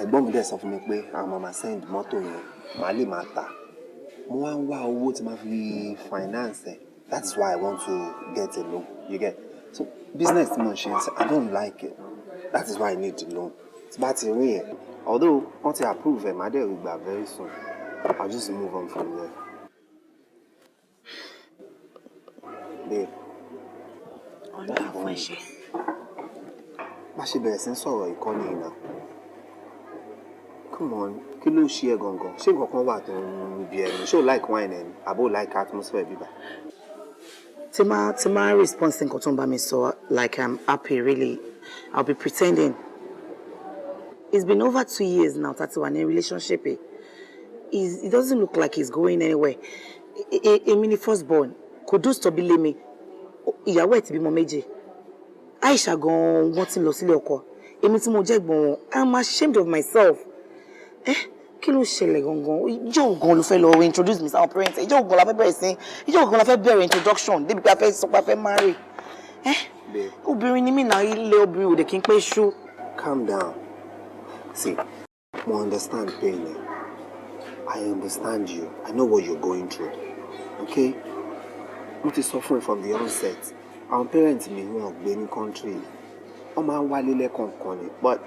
Ẹ̀gbọ́n mi dẹ̀ sọ fún mi pé àwọn máa send mọ́tò yẹn màá lè máa tà. Mo wá ń wá owó tí máa fi finance ẹ̀. That's why I want to get a loan. You get? So business tí mo ṣe I don't like it. That is why I need the loan. Tí bá ti rí ẹ̀, although wọ́n ti approve ẹ̀, màá dẹ̀ rí gbà very soon. I'll just move on from there. Babe. Ọ̀nà àfọ̀ ẹ̀ṣẹ̀. Bá ṣe bẹ̀rẹ̀ sí ń sọ̀rọ̀ ìkọ́ni yìí náà. Come on, kí ló ṣe ẹ́ gangan? Ṣé nǹkan kan wà tó ń bí ẹni? Ṣé o like wine ẹni? Àbó like atmosphere bíbá? Tí máa response nǹkan tó ń bá mi sọ, like I'm happy really, I'll be pretending. It's been over 2 years now that we're in a relationship. It doesn't look like he's going anywhere. Èmi ni firstborn, Kudus tó bí lé mi, ìyàwó ẹ̀ ti bímọ méjì. Aisha gan wọ́n ti lọ sílé ọkọ. Èmi tí mo jẹ́ ẹ̀gbọ́n wọn, I'm ashamed of myself. Kí ló ṣẹlẹ̀ gangan? Ìjọ́ gan ló fẹ́ lọ introduce me to our parents. Ìjọ́ gan la fẹ́ bẹ̀rẹ̀ sí. Ìjọ́ gan la fẹ́ bẹ̀rẹ̀ introduction. Débi pé a fẹ́ sọ pé a fẹ́ marry. Obìnrin ni mí náà, ilé obìnrin ò dé kí n pé ṣú. Calm down. See, I understand pain. I understand you. I know what you're going through. Okay? Mo ti sọ fún ẹ from the onset. Our parents mi wọ́n gbé ní country. Wọ́n máa ń wálé lẹ́kọ̀ọ̀kan ni. But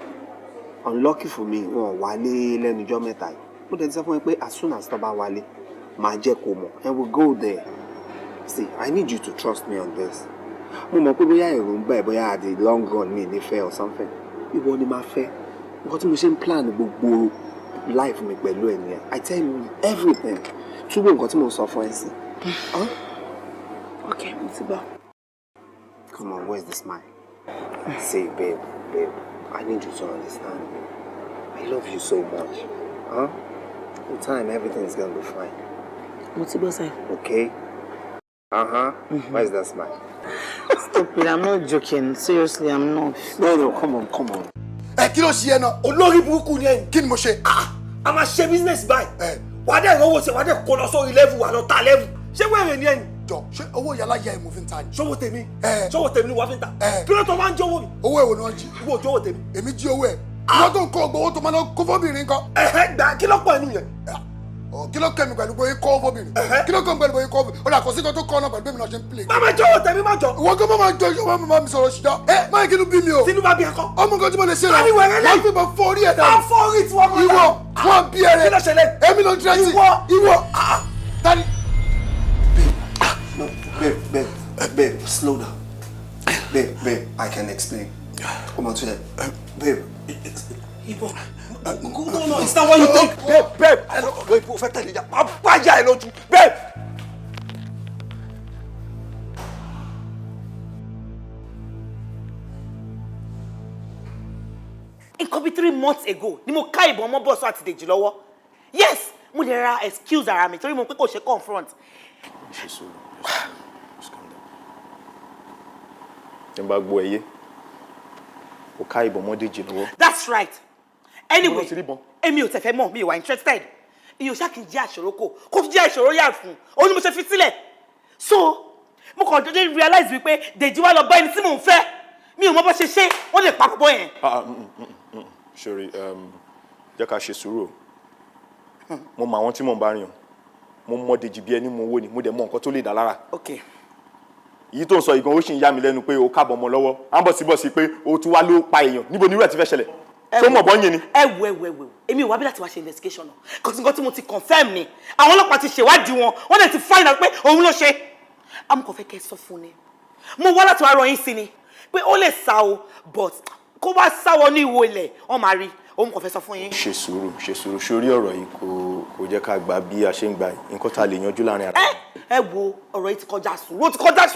unlucky for me, wọ́n wálé lẹ́nu ọjọ́ mẹ́ta yìí. Mo dẹ̀ ti sọ fún ẹ pé as soon as tó bá wálé, màá jẹ́ kó mọ̀. And we'll go there. See, I need you to trust me on this. Mo mọ̀ pé bóyá ẹ̀rù ń bẹ̀ bóyá at the long run mi nífẹ̀ẹ́ or something. Ìwọ ni máa fẹ́. Nǹkan tí mo ṣe ń plan gbogbo life mi pẹ̀lú ẹ̀ nìyẹn. I tell you everything. Túbọ̀ nǹkan tí mo sọ fún ẹ sí. Okay, mo ti gbọ́. Come on, where's the smile? Say, babe, I need you to understand me. I love you so much. In time, everything's gonna be fine. Mo ti gbọ́ sir. Okay? Where's that smile? Stop it, I'm not joking. Seriously, I'm not. No, come on. Kí ló ṣe ẹ náà? Olórí burúkú ni ẹ̀yin. Kí ni mo ṣe? A máa ṣe business báyìí. Wà á dẹ̀ ìrànwọ́ ṣe, wà á dẹ̀ kó lọ sórí level, wà lọ ta level. Ṣé wẹ́rẹ̀ ni ẹ̀yin? Jọ, ṣé owó ìyálà yẹ ìmú fi ń ta ni? Ṣówó tèmi. Ṣówó tèmi ni wàá fi ń ta. Kí ló tó máa ń jówó mi? Owó èwo náà jí? Owó òjò owó tèmi. Èmi jí owó ẹ̀. Ìwọ́n tó ń kọ́ ọgbọ̀n owó tó máa lọ kó fọ́bìnrin kan. Gbà kí ló pọ̀ inú yẹn? Kí ló kẹ́mi pẹ̀lú bóyá kọ́ fọ́bìnrin? Kí ló kẹ́mi pẹ̀lú bóyá kọ́ fọ́bìnrin? Ó dà kó sí kan tó kọ́ náà pẹ̀lú bẹ́ẹ̀ mi náà ṣe ń play. Má máa jọ owó tèmi má jọ. Ìwọ kí wọ́n máa jọ ìṣòwò máa mi sọ̀rọ̀ ṣùgbọ́n. Máa kí ló bí mi o. Tinú bá bí ẹ̀kọ́. Ọmọ kan tí mo lè ṣe rẹ̀. Wọ́n fi bọ̀ fọ́ orí ẹ̀ dáa. Fọ́ orí tí wọ́n kọ́ ìwọ wọ́n bí ẹ̀rẹ̀. Kí ló ṣẹlẹ̀? Èmi ló ń tẹ́tí. Ìwọ tani. Babe, slow down. Babe, I can explain. Come on to that. Babe, Ibo. No, it's not what you think. Babe, I don't know. Babe, tell you that. I don't you. Babe. It could be 3 months ago. Ni mo ká ìbọn mọ́ boss àti Deji lọ́wọ́. Yes, mo lè ra excuse ara mi torí mo pé kò ṣe confront. Just calm down. Dem bá gbọ́ ẹyẹ. Ó ká ìbọn mọ́ Deji lọ́wọ́. That's right. Anyway, èmi ò tẹ̀fẹ́ mọ̀, mi wà interested. Iyo ṣá kì í jẹ́ àṣòro kò fi jẹ́ àṣòro yà fún. Ó ní mo ṣe fi sílẹ̀. So, mo kàn dédé realize wípé Deji wá lọ bá ẹni tí mò ń fẹ́. Mi ò mọ̀ bó ṣe ṣe, wọ́n lè pa bọ́ yẹn. Sorry, jẹ́ ká ṣe sùúrù. Mo mọ àwọn tí mò ń bá rìn o. Mo mọ Deji bí ẹni mo wò ni, mo dẹ̀ mọ nǹkan tó lè dá lára. Okay. Èyí tó ń sọ ìgan ó sì ń yà mí lẹ́nu pé o kábọ̀ ọmọ lọ́wọ́. À ń bọ̀ síbọ̀ sí pé o tún wá ló pa èèyàn. Níbo ni irú ẹ̀ ti fẹ́ ṣẹlẹ̀? Ṣé mọ̀ bọ́ yẹn ni? Ẹ̀wẹ̀. Èmi ò wá bí láti wá ṣe investigation náà. Kò sí nǹkan tí mo ti confirm ni. Àwọn ọlọ́pàá ti ṣèwádìí wọn. Wọ́n dẹ̀ ti find out pé òun ló ṣe. Àmọ́ kò fẹ́ kẹ́ sọ fún ni. Mo wá láti wá rọ yín sí ni. Pé ó lè sá o, but kó bá sáwọ ní ìwo ilẹ̀, wọ́n máa rí. Òun kò fẹ́ sọ fún yín. Ṣe sùúrù. Sórí ọ̀rọ̀ yìí kò jẹ́ ká gbà bí a ṣe ń gbà yìí. Nǹkan tá a lè yanjú láàrin ara. Ẹ wo ọ̀rọ̀ yìí ti kọjá sùúrù. Ó ti kọjá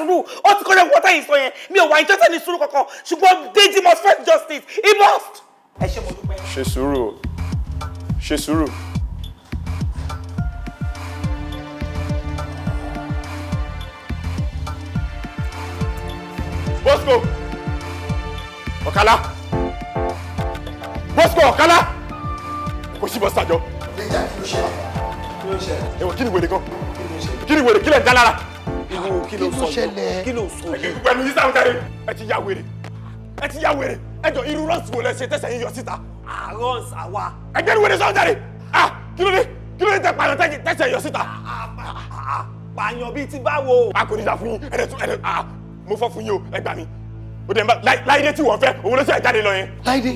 wọ́n tẹ̀yìn sọ yẹn. Mi ò wá interested ní sùúrù kankan. Ṣùgbọ́n Deji must face justice. He must. Ẹ ṣé mo dúpẹ́. Ṣe sùúrù. Bosco Ọ̀kálá Bosco Ọ̀kálá kò sí bọ́sítà jọ. Déjà kí ló ṣe ẹ̀wọ̀n kí ni wèrè gan kí ni wèrè kí lẹ̀ ń dá lára. kí ló sọ yìí. pẹ̀lú yìí sáwọn jáde ẹ ti ya wèrè ẹ jọ irú rọ́ọ̀sì wo lẹ ṣe tẹ̀sẹ̀ yín yọ síta. rọ́ọ̀sì àwa. ẹgbẹ́ ni wèrè sáwọn jáde kí ló dé tẹ pààyàn tẹ̀sẹ̀ yọ síta. pààyàn bíi ti báwo. a kò ní dá fún yín ẹ̀rẹ̀ mo fọ́ fún yín o ẹ gbà mí o dẹ̀ láìdé tí wọ́n fẹ́ òun ló ṣe àjáde lọ yẹn. láìdé.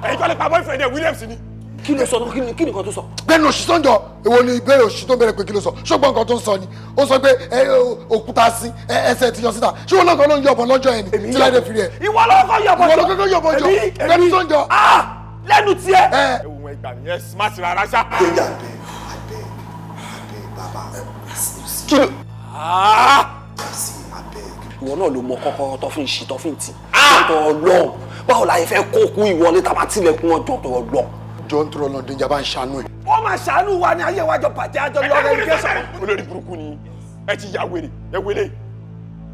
ẹ̀yin kọ́ lè pa boyfriend ẹ̀ Williams ni. kí ló sọ kí ni nǹkan tó sọ. bẹ́ẹ̀ni òṣì tó ń jọ èwo ni ìbéèrè òṣì tó ń bẹ̀rẹ̀ pé kí ló sọ ṣùgbọ́n nǹkan tó ń sọ ni ó sọ pé òkúta sí ẹsẹ̀ ti yọ síta ṣé wọn náà kan ló ń yọ̀bọ̀ lọ́jọ́ yẹn ni tí láìdé fi rí ẹ. ìwọ ló kọ́ yọ̀bọ̀ jọ. ìwọ ló kọ́kọ́ yọ̀bọ̀ jọ bẹ́ẹ̀ni tó ń jọ. lẹ́nu tiẹ̀. ẹ̀wọ̀n ẹgbà mi ẹ̀ smart rárá ṣá. déjà abeg baba. kí ló. ìwọ náà ló mọ kọ́kọ́rọ́ tó fi ń ṣí tó fi ń tì. tó Ọlọ́run báwo la yẹ fẹ́ kó kú ìwọlé tá a bá tilẹ̀kùn ọjọ́ tó Ọlọ́run. jọ ń tọrọ lọ déjà bá ń ṣàánú ẹ. wọ́n máa ṣàánú wa ní ayé wájọ bàjẹ́ àjọ lọ rẹ̀ gẹ́sọ̀. olórí burúkú ni ẹ ti ya wèrè ẹ wèrè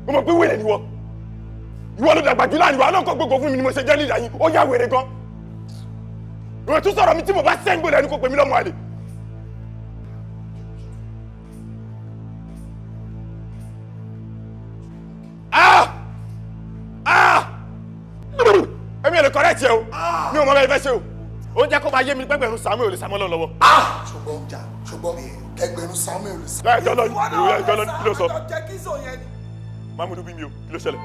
mo mọ̀ pé wèrè ni wọ́n ìwọ ló dàgbà jù láàrin wa náà kọ́ gbogbo fún mi ni mo ṣe jẹ́ lídà yín ó ya wèrè gan ìwọ tún sọ̀rọ̀ mi tí mo bá sẹ́ńgbò lẹ́nu kó pè mí lọ́mọ àlè. èmi ò lè correct ẹ o mi ò mọ bẹ́ẹ̀ fẹ́ ṣe o ó jẹ́ kó máa yé mi gbẹ́gbẹ̀rún Samuel lè Samuel lọ́wọ́. ṣùgbọ́n ẹgbẹ̀rún Samuel lè sá. láìjọ́ lọ kí ló sọ Mamudu bí mi o kí ló ṣẹlẹ̀.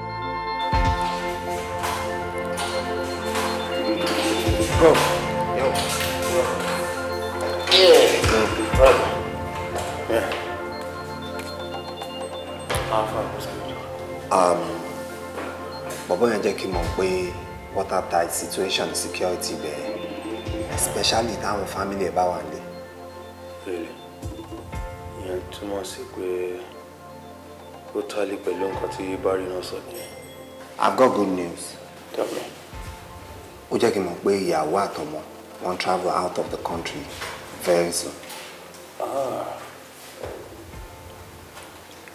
bọ̀bọ́ yẹn jẹ́ kí n mọ̀ pé watertight situation security bẹ́ẹ̀ especially táwọn family ẹ̀ bá wà nílé. ìyẹn túmọ̀ sí pé ó tálé pẹ̀lú nǹkan tí Barry náà sọ ní. I've got good news. Tell me. ó jẹ́ kí n mọ̀ pé ìyàwó àtọmọ wọ́n travel out of the country very soon.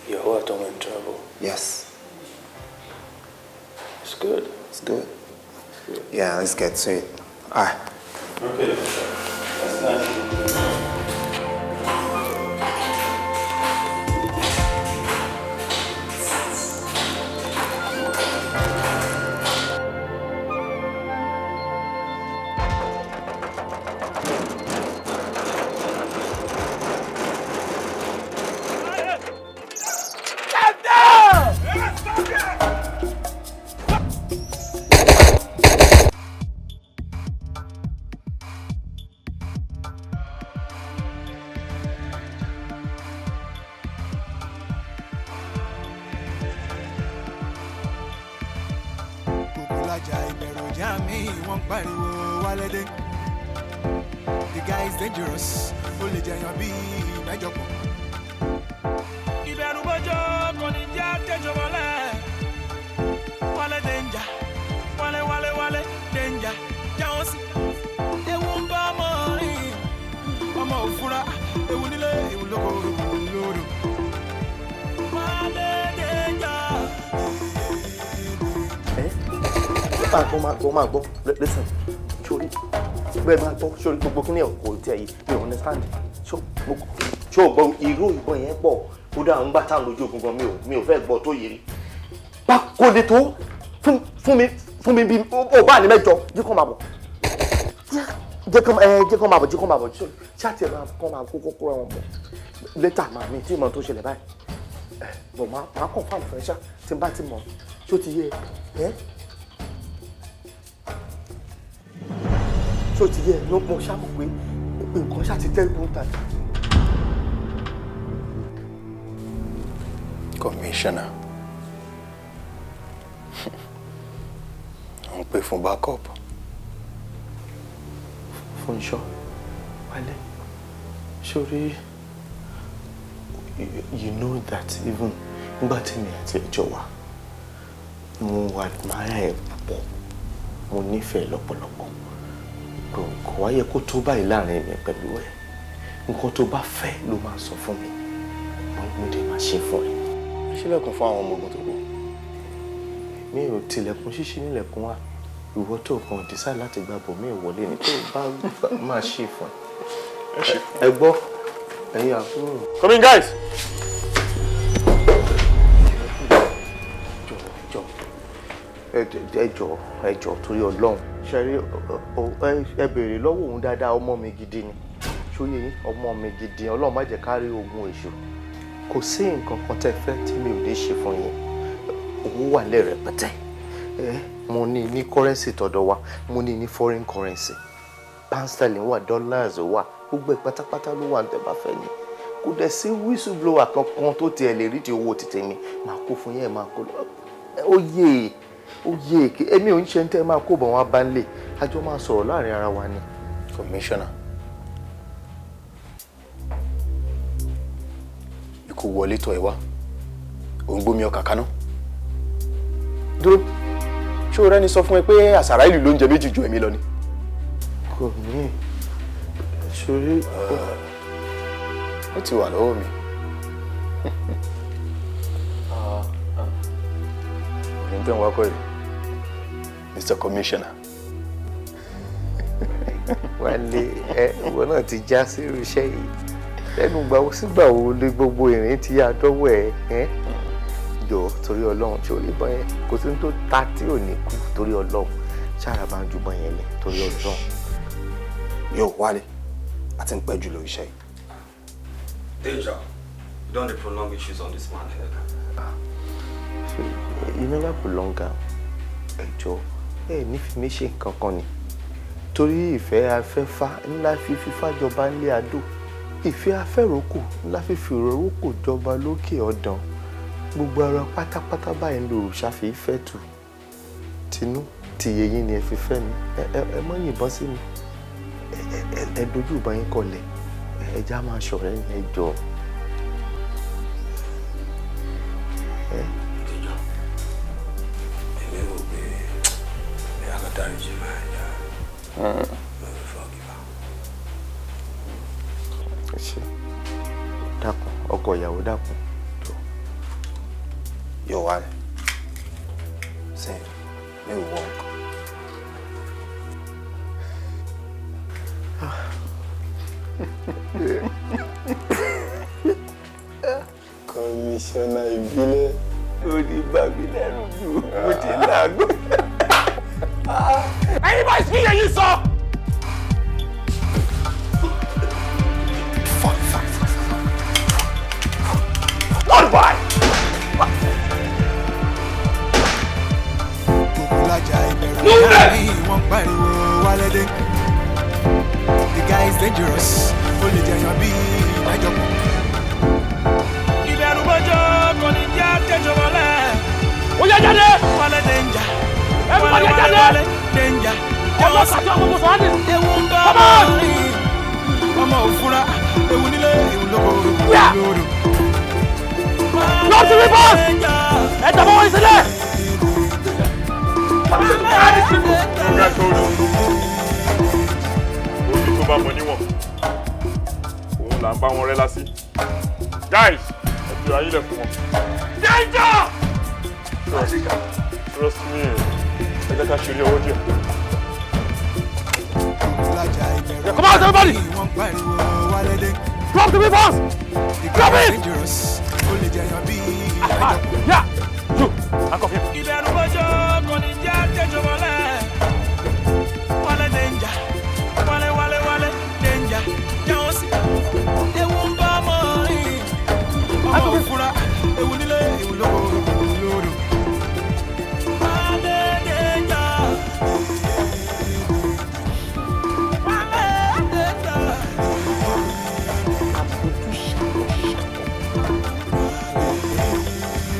Ìyàwó àtọmọ in travel. Yes. It's good. It's good. Yeah, let's get to it. All right. Okay. That's nice. The guy is dangerous. Only Jayan B. Najopo. Iberu bojo koni ja tejo wale. Wale danger. Wale danger. Jaosi. Ewu mba mori. Ọmọ òfúra. Ewu nílé ewu lóko lóru. Wale danger. Go ma go. Listen. Chori. Bẹ́ẹ̀ máa gbọ́ sórí gbogbo kí ni ọ̀kọ̀ tí ẹ yìí mi ò understand ṣó o gbọ́ irú ìbọn yẹn pọ̀ kó dáa ń gbà táwọn lójú ogun gan mi ò fẹ́ gbọ́ tó yẹ rí bá kó lè tó fún mi bí ó bá ní mẹ́jọ jí kọ́ máa bọ̀ jẹ́ kọ́ máa bọ̀ ṣáàtì ẹ̀ máa kọ́ máa kó kókó wọn bọ̀ lẹ́tà máa mi tí ìmọ̀ tó ṣẹlẹ̀ báyìí bọ̀ máa kàn fáwọn fẹ́ ṣá tí n bá ti mọ̀ tó ti yẹ ẹ́ tó ti yẹ ló mọ ṣáàmù pé nǹkan ṣáà ti tẹ́lẹ̀ bóńtà. Commissioner ń pè fún backup. Fún iṣọ́ Wálé sórí you know that even nígbà tí mi àti ẹjọ́ wà mo admire ẹ̀ púpọ̀ mo nífẹ̀ẹ́ lọ́pọ̀lọpọ̀ kò wáyé kó tó báyìí láàrin mi pẹ̀lú ẹ̀ nǹkan tó bá fẹ́ ló máa sọ fún mi mo dé máa ṣe fún ẹ. ṣílẹ̀kùn fún àwọn ọmọ ogun tó kù. mi ò tilẹ̀kùn ṣíṣí nílẹ̀kùn wa ìwọ tó kàn decide láti gba bò mí ìwọlé ni tó bá máa ṣe fún ẹ gbọ́ ẹ̀yin àbúrò. Come in, guys. ẹ jọ̀ọ́ torí Ọlọ́run ṣe ẹ béèrè lọ́wọ́ òun dáadáa ọmọ mi gidi ni ṣóyè yín ọmọ mi gidi Ọlọ́run má jẹ́ ká rí ogun èṣù kò sí nǹkan kan tẹ́ fẹ́ tí mi ò lè ṣe fún yín owó wà lẹ́ rẹpẹtẹ mo ní currency tọ̀dọ̀ wa mo ní foreign currency pound sterling wà dollars wà gbogbo ẹ̀ pátápátá ló wà tẹ́ bá fẹ́ ni kò dẹ̀ sí whistleblower kankan tó tiẹ̀ lè rí di owó tètè mi máa kó fún yín ẹ̀ máa kó lọ ó yé èmi ò ń ṣe ń tẹ́ máa kó bọ̀ wọ́n bá ń lè àjọ máa sọ̀rọ̀ láàrin ara wa ni. Commissioner, ikú wọlé tọ̀ ẹ wá òun gbómi ọkà kaná dúró ṣé o rẹ́ni sọ fún ẹ pé àṣàrà ìlú ló ń jẹ méjì ju èmi lọ ni. kò ní ṣorí ó ti wà lọ́wọ́ mi. ní tẹ́ ń wá kọ́ yìí Mr. Commissioner. Wálé ìwọ náà ti já sí irú iṣẹ́ yìí lẹ́nu gbàwó sígbà wo lé gbogbo ìrìn tí a dọ́wọ́ ẹ̀ jọ torí Ọlọ́run tí ò lè bọ́ yẹn kò sí ní tó ta tí ò ní kú torí Ọlọ́run ṣáàrà bá ń ju bọ́ yẹn lẹ̀ torí Ọlọ́run. Yóò Wálé a ti ń pẹ́ jù lórí iṣẹ́ yìí. Danger, you don't need prolong issues on this man head. You never prolong ẹjọ́ nífi mi ṣe nǹkan kan ni torí ìfẹ́ afẹ́fá ńlá fífi fàjọba ńlé adó ìfẹ́ afẹ́ròkò ńlá fífi òrókò jọba lókè ọ̀dàn gbogbo ara pátápátá báyìí ń lo òrùṣà fi fẹ́ tù tinú tìyẹ yín ni ẹ fi fẹ́ mi ẹ mọ́ yìnbọn sí mi ẹ dojú ìbọn yín kọlẹ̀ ẹ já máa ṣọ̀rẹ́ ní ẹjọ́. Dákun ọkọ ìyàwó dákun. Yóò Wálé ṣe mi ò wọ nǹkan. Kọmíṣánná ìbílẹ̀ ó ní bàbí lẹ́rù jù mo ti láàgùn. Ẹ̀yin boys kí yẹ yín sọ. Lord boy. The guy is dangerous. Only Jaya be Najo. Ìbẹ̀rù bọ́jọ́ kò ní jẹ́ àtẹ̀jọ́ wọlé. Ó yá jáde. Wale danger. Everybody jáde. Wale danger. Ọmọ sàtì ọmọ mọ̀sán á ní. Ewu ń bá ọmọ òfurá. Ewu nílé ewu lóko. Lọ sí rivers. Ẹ jẹ́ bọ́wọ́ ìsílẹ̀. Ọ̀gá tó lò. Omi tó bá mọ níwọ̀n. Òun là ń bá wọn rẹ́ lásì. Guys, ẹ fi ayé lẹ̀ fún wọn. Danger! Trust me. Ẹ jẹ́ ká ṣeré ọwọ́ díẹ̀. Yeah, come on, everybody! Drop the weapons! Drop it! Yeah! You! Handcuff him! Ìbẹ̀rù bọ́jọ́ kò ní jẹ́ àtẹ̀jọ́ wọlé. Wale danger. Wale danger. Jẹ́wọ́n sí. Ewu ń bá ọmọ rìn. Ọmọ òfurá. Ewu nílé ewu lóko. Wale danger.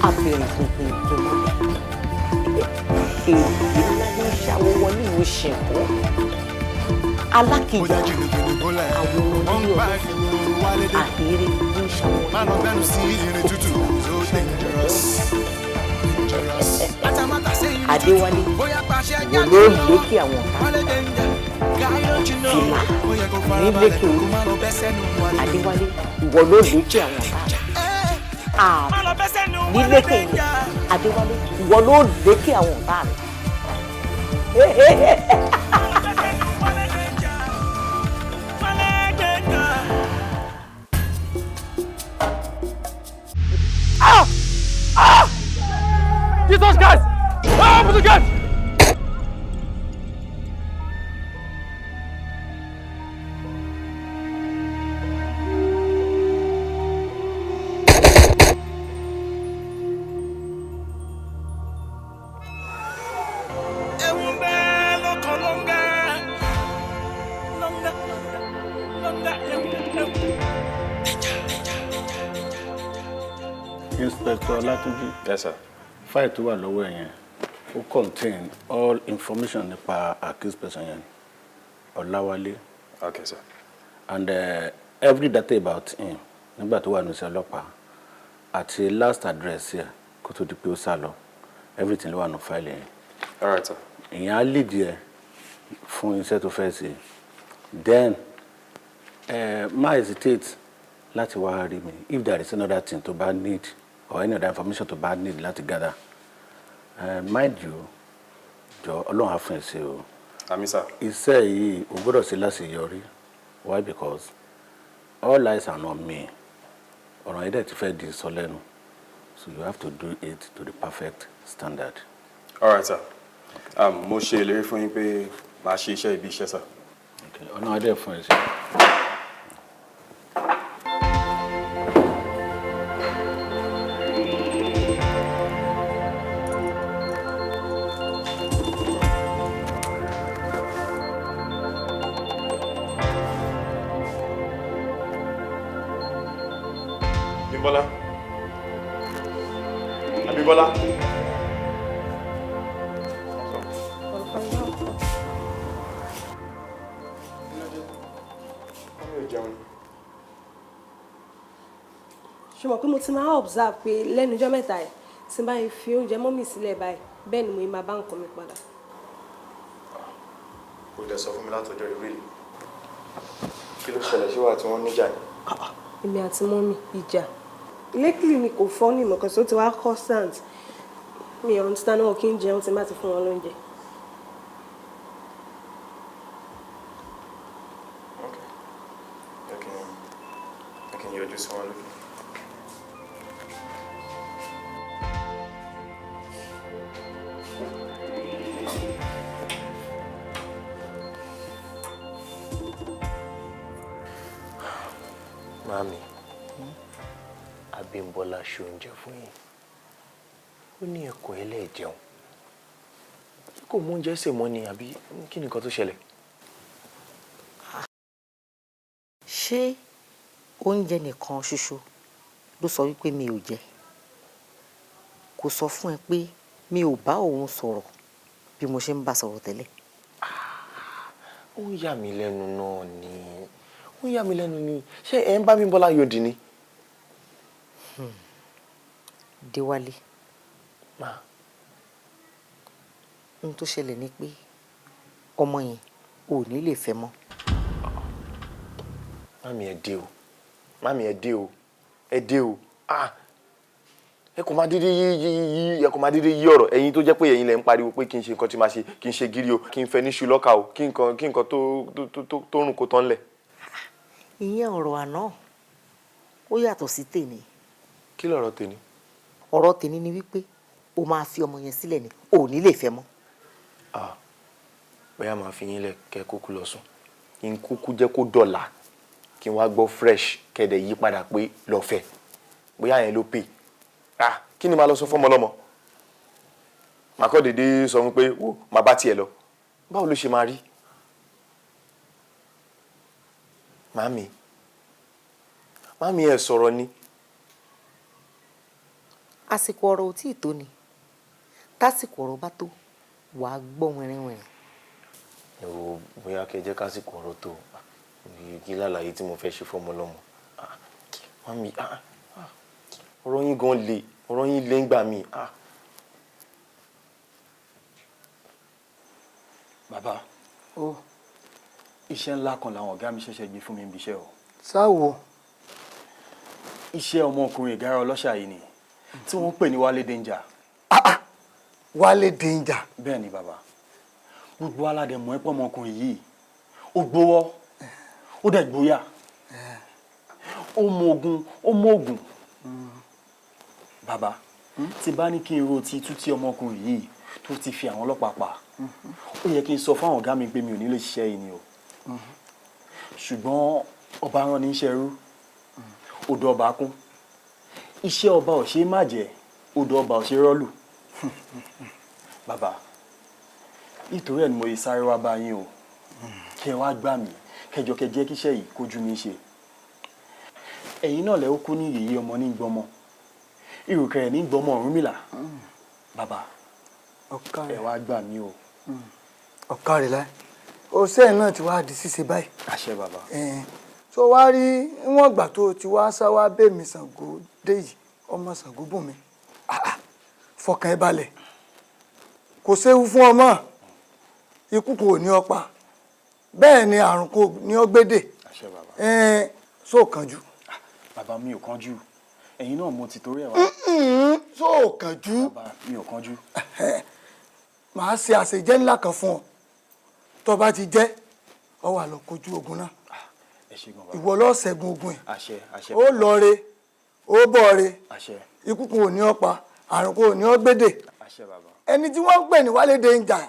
Abẹ́rẹ́ funfun tó mọ́lẹ̀. Èyí ńlá ní ìṣàwọ̀ wọn ní ìlú ṣẹ̀kọ́. Alákìjà àwọn onílé ọ̀dọ́ àhírí ní ìṣàwọ̀ Adéwálé wò ló lékè àwọn ọ̀tá. Fìlà ní lékè orí. Adéwálé ìwọ ló lékè àwọn ọ̀tá. lílékè ilẹ̀ Adéwálé ìwọ ló lékè àwọn ọ̀tá rẹ̀. Jesus, guys! Open the gate! Inspector Lateef. Yes, sir. File tó wà lọ́wọ́ ẹ̀ yẹn ó contain all information nípa accused person yẹn Ọláwálé. Okay, sir. And every data about him nígbà tó wà ní iṣẹ́ ọlọ́pàá àti last address yẹn kó tó di pé ó sá lọ everything ló wà ní file yẹn. All right, sir. Ìyẹn á lead yẹ fún iṣẹ́ tó fẹ́ ṣe. Then má hesitate láti wá rí mi if there is another thing to bá need or any other information to bá need láti gather. Mind you, jọ Ọlọ́run á fún ẹ ṣe o. Àmín, sir. Iṣẹ́ yìí o gbọ́dọ̀ ṣe láṣeyọrí. Why? Because all eyes are on me. Ọ̀rọ̀ yìí dẹ̀ ti fẹ́ di sọ lẹ́nu. So you have to do it to the perfect standard. All right, sir. Mo ṣe ìlérí fún yín pé màá ṣe iṣẹ́ ibi iṣẹ́, sir. Okay. Ọlọ́run á dẹ̀ fún ẹ ṣe. Abímbọ́lá. Abímbọ́lá. ṣùgbọ́n pé mo ti máa observe pé lẹ́nu ọjọ́ mẹ́ta ẹ̀ tí n bá yẹn fi oúnjẹ mọ́mì sílẹ̀ báyìí bẹ́ẹ̀ ni mo máa bá nǹkan mi padà. Kò dẹ̀ sọ fún mi látọjọ́ ìrírí. Kí ló ṣẹlẹ̀ sí wa tí wọ́n níjà ni? Èmi àti mọ́mì ìjà. Lately ni kò fọ́ ní ìmọ̀kan tó ti wá constant. Mi ò understand náà kí n jẹun tí n bá ti fún wọn lóúnjẹ. I can yọjú sí wọn lókè. Mami, Abímbọ́lá ṣe oúnjẹ fún yín. Ó ní ẹ̀kọ́ ẹlẹ́ẹ̀jẹun. Kò mú oúnjẹ sè mọ́ ni àbí kí ni nǹkan tó ṣẹlẹ̀? Ṣé oúnjẹ nìkan ṣoṣo ló sọ wípé mi ò jẹ? Kò sọ fún ẹ pé mi ò bá òun sọ̀rọ̀ bí mo ṣe ń bá sọ̀rọ̀ tẹ́lẹ̀? Ó ń yà mí lẹ́nu náà ni. Ó ń yà mí lẹ́nu ni. Ṣé ẹ ń bá Abímbọ́lá yọ̀dì ni? Déwálé. Ma. Ohun tó ṣẹlẹ̀ ni pé ọmọ yẹn ò ní lè fẹ́ mọ́. Mami ẹ dé o. Mami ẹ dé o. Ẹ dé o. Ẹ kò máa dédé yí ọ̀rọ̀. Ẹ̀yin tó jẹ́ pé ẹ̀yin lẹ ń pariwo pé kí n ṣe nǹkan tí máa ṣe, kí n ṣe gírí o, kí n fẹ́ ní ṣu lọ́kà o, kí nǹkan tó rùn kó tán lẹ̀. Ìyẹn ọ̀rọ̀ àná ó yàtọ̀ sí tèmi. Kí lọ̀rọ̀ tèmi? Ọ̀rọ̀ tèmi ni wípé o máa fi ọmọ yẹn sílẹ̀ ni ò ní lè fẹ́ mọ́. Bóyá máa fi yín lẹ̀ kẹ́ kúkú lọ sùn. Kí n kúkú jẹ́ kó dọ̀là. Kí n wá gbọ́ fresh kẹ́dẹ̀ yí padà pé lọ fẹ́. Bóyá yẹn ló pè. Kí ni màá lọ sọ fọ́mọ lọ́mọ? Màá kọ́ dédé sọ fún pé wò máa bá tiẹ̀ lọ. Báwo ló ṣe máa rí? Màámi ẹ sọ̀rọ̀ ni. Àsìkò ọ̀rọ̀ ò tí ì tó ni. Tásìkò ọ̀rọ̀ bá tó wàá gbọ́ wẹ̀rẹ̀wẹ̀rẹ̀. Bóyá kẹ́ jẹ́ kásìkò ọ̀rọ̀ tó. Kí lálàyé tí mo fẹ́ ṣe fọ́mọ lọ́mọ. Màámi ọ̀rọ̀ yín gan le. Ọ̀rọ̀ yín lé ń gbà mí. Bàbá, iṣẹ́ ńlá kan làwọn ọ̀gá mi ṣẹ̀ṣẹ̀ gbé fún mi níbi iṣẹ́ o. Sáwo. iṣẹ́ ọmọkùnrin ìgárá ọlọ́ṣà yìí ni tí wọ́n ń pè ní Wale Danger. Wale Danger. Bẹ́ẹ̀ ni bàbá, gbogbo aládẹ mọ̀ ẹ́ pọ̀ ọmọkùnrin yìí ó gbówọ́ ó dẹ̀ gbóyà ó mọ ogun bàbá tí bá ní kí n ro ti tú tí ọmọkùnrin yìí tó ti fi àwọn ọlọ́pàá pa ó yẹ kí n sọ fáwọn ọ̀gá mi pé mi ò ní lè ṣiṣẹ́ yìí ni o ṣùgbọ́n ọba rán ní iṣẹ́ rú odò ọba kún iṣẹ́ ọba ò ṣe má jẹ́ odò ọba ò ṣe rọ́lù bàbá nítorí ẹ̀ ni mo yẹ sáré wá bá yín o kẹ́ wá gbà mí kẹjọ kẹjẹ kíṣẹ́ yìí kójú mi ṣe ẹ̀yin náà lẹ ó kú ní yèyé ọmọ ní gbọmọ ìrùkẹ̀rẹ̀ ní gbọmọ Ọ̀rúnmìlà bàbá ẹ wá gbà mí o. ọ̀kàrẹ̀ láì ọ̀sẹ̀ náà ti wá di ṣíṣe báyìí. àṣẹ bàbá. tó wá rí níwọ̀n ìgbà tó ti wá sáwá bẹ́ẹ̀mí Ṣàngó dé yìí ọmọ Ṣàngó bùn mi fọkàn ẹ balẹ̀ kò séwu fún ọmọ ikú kò ní ọ̀pá bẹ́ẹ̀ ni àrùn kò ní ọgbẹ́dẹ̀ só kánjú. bàbá mi ò kánjú ẹ̀yin náà mo ti torí ẹ̀ wá. só kánjú. bàbá mi ò kánjú. màá ṣe àṣejẹ́ ńlá kan fún ọ tó bá ti jẹ́ ọ wà lọ kojú ogun náà ìwọ lọ ṣẹ́gun ogun ẹ̀ ó lọ re ó bọ̀ re ikú kò ní ọ̀pá àrùn kò ní ọgbẹ́dẹ̀ ẹni tí wọ́n ń pè ní Wale Danger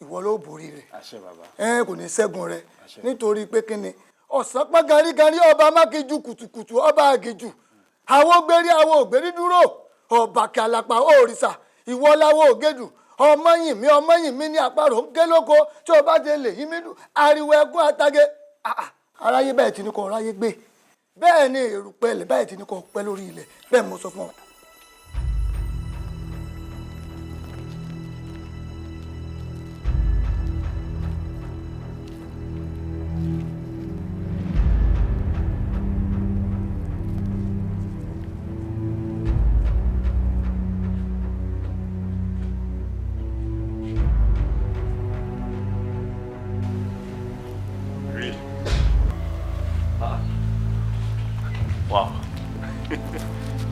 ìwọ ló borí rẹ̀ kò ní ṣẹ́gun rẹ̀ nítorí pé kíni ọ̀sán pọ́n garígarí ọba mákejù kùtùkùtù ọba àgejù àwọn ògbérí dúró ọba kàlàpà òrìṣà ìwọ láwọ ògèdù ọmọ yìn mí ní àparò ń gé lóko tí o bá dé lè yí mí dùn ariwo ẹkún àtàgé aráyé bẹ́ẹ̀ tí ní kò ráyé gbé bẹ́ẹ̀ ni èrùpẹ̀lẹ̀ bẹ́ẹ̀ tí ní kò pẹ́ lórí ilẹ̀ bẹ́ẹ̀ mo sọ fún ọ. Wow.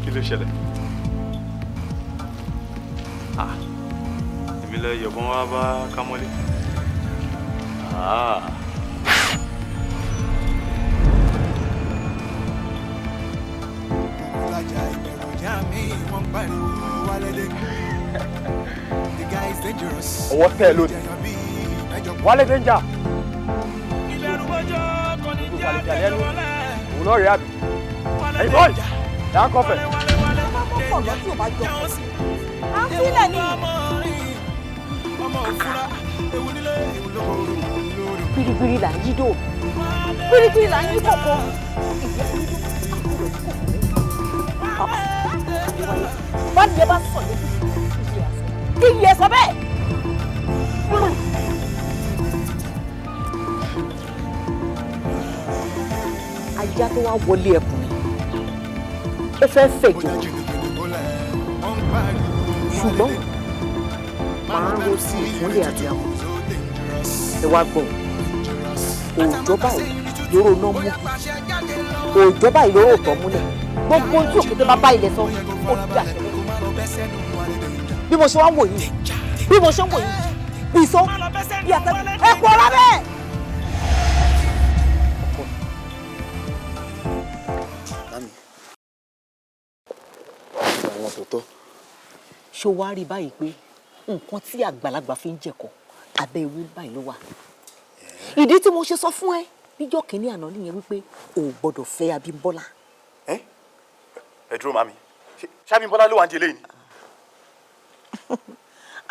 Kí ló ṣẹlẹ̀? Èmi lẹ yọ̀bọ̀n wá bá Kámọ́lé. Ọwọ́ tẹ́ ẹ lónìí. Wale Danger. Òun náà rí àbí. Hey boy, down coffee. Pìrìpìrì là ń yí dò. Pìrìpìrì là ń yí kọ̀kọ́. Báyìí ẹ bá sọ lójú kí iye sọ bẹ́ẹ̀. Ajá tó wá wọlé ẹkùn ó fẹ́ fẹ̀jẹ̀ ṣùgbọ́n máa ń ro sí ìkúnlẹ̀ àti àwọn ẹ wá gbọ́ òòjọ́ báyìí lóró náà mú òòjọ́ báyìí lóró tọ́ múlẹ̀ gbogbo ojú òkété bá bá ilẹ̀ sọ ó dí àṣẹ bí mo ṣe wá ń wò yìí bí mo ṣe ń wò yìí bí sọ bí àtẹ̀kùn ẹ̀pọ̀ ọ̀rá bẹ́ẹ̀. ṣó wá rí báyìí pé nǹkan tí àgbàlagbà fi ń jẹ̀kọ abẹ́ ewu báyìí ló wà. ìdí tí mo ṣe sọ fún ẹ níjọ́ kìíní àná nìyẹn wípé o ò gbọ́dọ̀ fẹ́ Abímbọ́lá. ẹ dúró màmí ṣé Abímbọ́lá ló wà ń di eléyìí ni.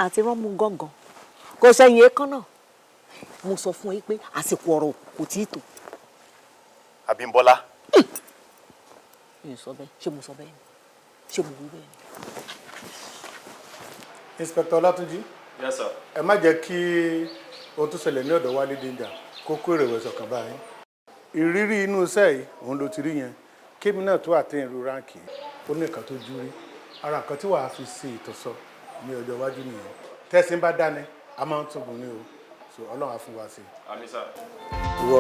àti rọ́mú gángan kò sẹ́yìn èèkàn náà mo sọ fún ẹ pé àsìkò ọ̀rọ̀ kò tí ì tó. Abímbọ́lá. mi ò sọ bẹ́ẹ̀ ṣé mo sọ bẹ́ẹ̀ ṣé mo wí bẹ́ẹ̀ ni. Inspector Olatunji. Yes sir. Ẹ má jẹ́ kí ohun tó ṣẹlẹ̀ ní ọ̀dọ̀ Wale Danger kó kó ìrẹ̀wẹ̀sì ọkàn báyìí. Ìrírí inú iṣẹ́ yìí òun ló ti rí yẹn kémi náà tó àtẹ̀yìn ru ránkì ó ní nǹkan tó jú rí ara nǹkan tí wàá fi ṣe ìtọ́sọ ní ọjọ́ iwájú nìyẹn tẹ́sí bá dání a máa ń túbọ̀ ní o so Ọlọ́run á fún wa sí. Àmín sir. Ìwọ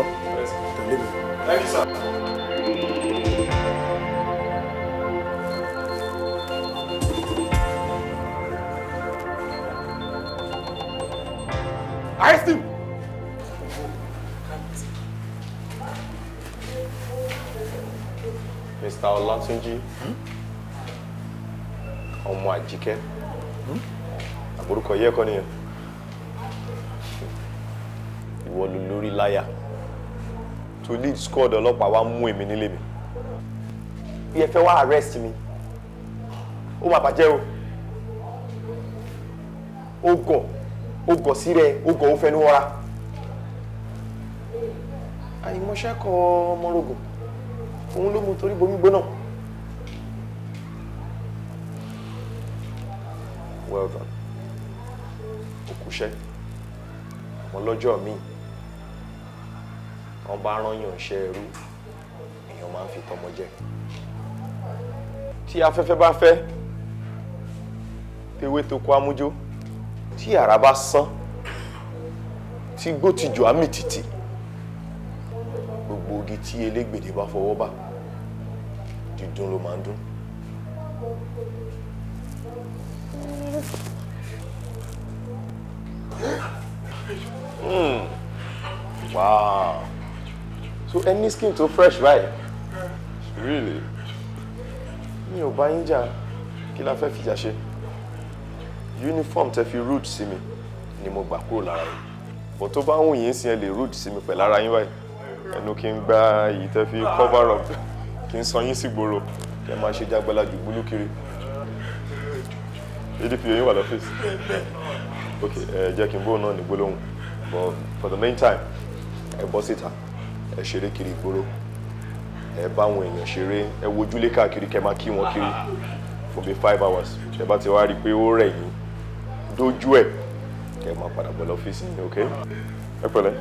tẹ̀lé mi. Thank you sir. Mr. Olatunji. Ọmọ Àjíkẹ́. Àbúrúkọ yẹ kọ́ nìyẹn. Ìwọ ló lórí láyà. To lead squad ọlọ́pàá wá mú èmi nílé mi. Bí ẹ fẹ́ wá arrest mi. Ó máa bàjẹ́ o. Ó gọ̀ sí rẹ̀, ó gọ̀ ó fẹnu wọ́ra. Àìmọ̀ṣẹ́ kọ ọmọrogùn. Òun ló mú torí bomi gbóná. Well done. Òkúṣẹ́. Àwọn lọ́jọ́ míì. Wọ́n bá rányàn ṣe ẹrú. Èèyàn máa ń fi tọmọ jẹ. Tí afẹ́fẹ́ bá fẹ́, ewé tó kó amújó. Tí àrá bá sán, tí igbó ti jò àmì tìtì. Gbogbo igi tí elégbèdè bá fọwọ́ bà, dídùn ló máa ń dún. Wow. So any skin tó fresh right? Really? Mi ò bá yín jà, kí la fẹ́ fìjà ṣe? Uniform tẹ́ fi rude sí mi ni mo gbà kúrò lára yín. Bọ̀ tó bá wùn yín sí ẹ lè rude sí mi pẹ̀lú ara yín báyìí. Ẹnu kí n gba èyí tẹ́ fi cover up, kí n sọ yín sí gbòòrò, kí ẹ máa ṣe jágbálá jù gbúlú kiri. ADP yín wà lọ́fíìsì. Ok, jẹ́ kí n bó náà ní gbólóhùn. But for the meantime, ẹ bọ́ síta, ẹ ṣeré kiri ìgboro. Ẹ bá àwọn èèyàn ṣeré, ẹ wojúlé káàkiri kẹ́ máa kí wọn kiri for be 5 hours. Ṣé bá ti wá rí i pé ó rẹ̀ yín dójú ẹ̀, kẹ́ máa padà bọ̀ lọ́fíìsì yín, ok? Ẹ pẹ̀lẹ́.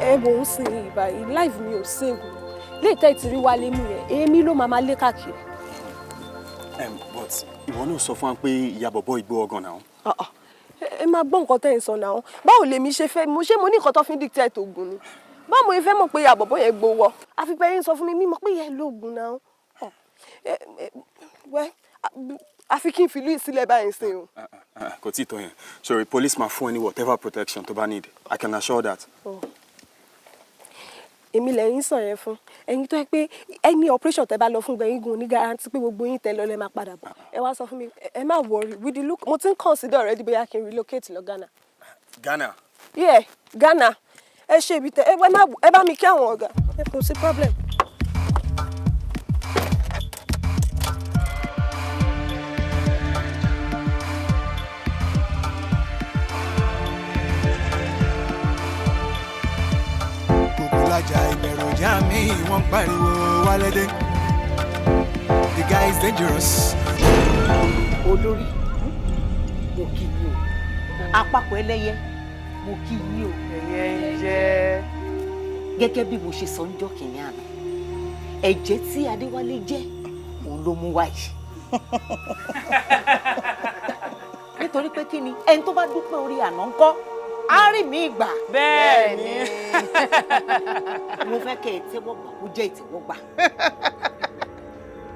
ẹ wò ó sìn yìí báyìí life mi ò save lè tẹ́ ìtìrí Wálé mú yẹn èmi ló máa lé káàkiri. But ìwọ náà sọ fún wa pé ìyá bọ̀bọ̀ ìgbó ọgàn náà. ẹ máa gbọ́ nǹkan tẹ́ ẹ̀ ń sọ náà báwo lèmi ṣe fẹ́ mo ní nǹkan tó fi ń dictate oògùn ni báwo mo fẹ́ mọ̀ pé ìyá bọ̀bọ̀ yẹn gbowó àfi pé yín sọ fún mi mímọ̀ pé ìyá lóògùn náà àfi kí n fi lù sílẹ̀ báyìí sí o. Kò tí ì tó yẹn sorry police máa fún ẹ ní whatever protection tó bá need I can assure that. Èmi lẹ́yìn sọ yẹn fún ẹ̀yin tó yẹ pé any operation tẹ́ bá lọ fún gbẹ̀yìn gun ní guarantee pé gbogbo yín tẹ́ lọ lẹ́ máa padà bọ̀ ẹ wá sọ fún mi ẹ má worry with the look mo ti ń consider already bóyá kí n relocate lọ Ghana. Ghana. Yeah Ghana ẹ ṣe ibi tẹ ẹ bá mi kí àwọn ọ̀gá ẹ kò sí problem. Ajá ìbẹ̀rùjà mi wọ́n pariwo Wálé dé. The guy is dangerous. Olórí mo kí yín o àpapọ̀ ẹlẹ́yẹ mo kí yín o. ẹyẹ ń jẹ́. Gẹ́gẹ́ bí mo ṣe sọ ń jọ́ kìnìún àná ẹ̀jẹ̀ tí Adéwálé jẹ́ òun ló mú wáyé. Nítorí pé kí ni ẹni tó bá dúpẹ́ orí àná ń kọ́ á rí mi gbà. Bẹ́ẹ̀ ni. Mo fẹ́ kẹ́ ẹ tẹ́wọ́ gbà kó jẹ́ ìtẹ́wọ́gbà.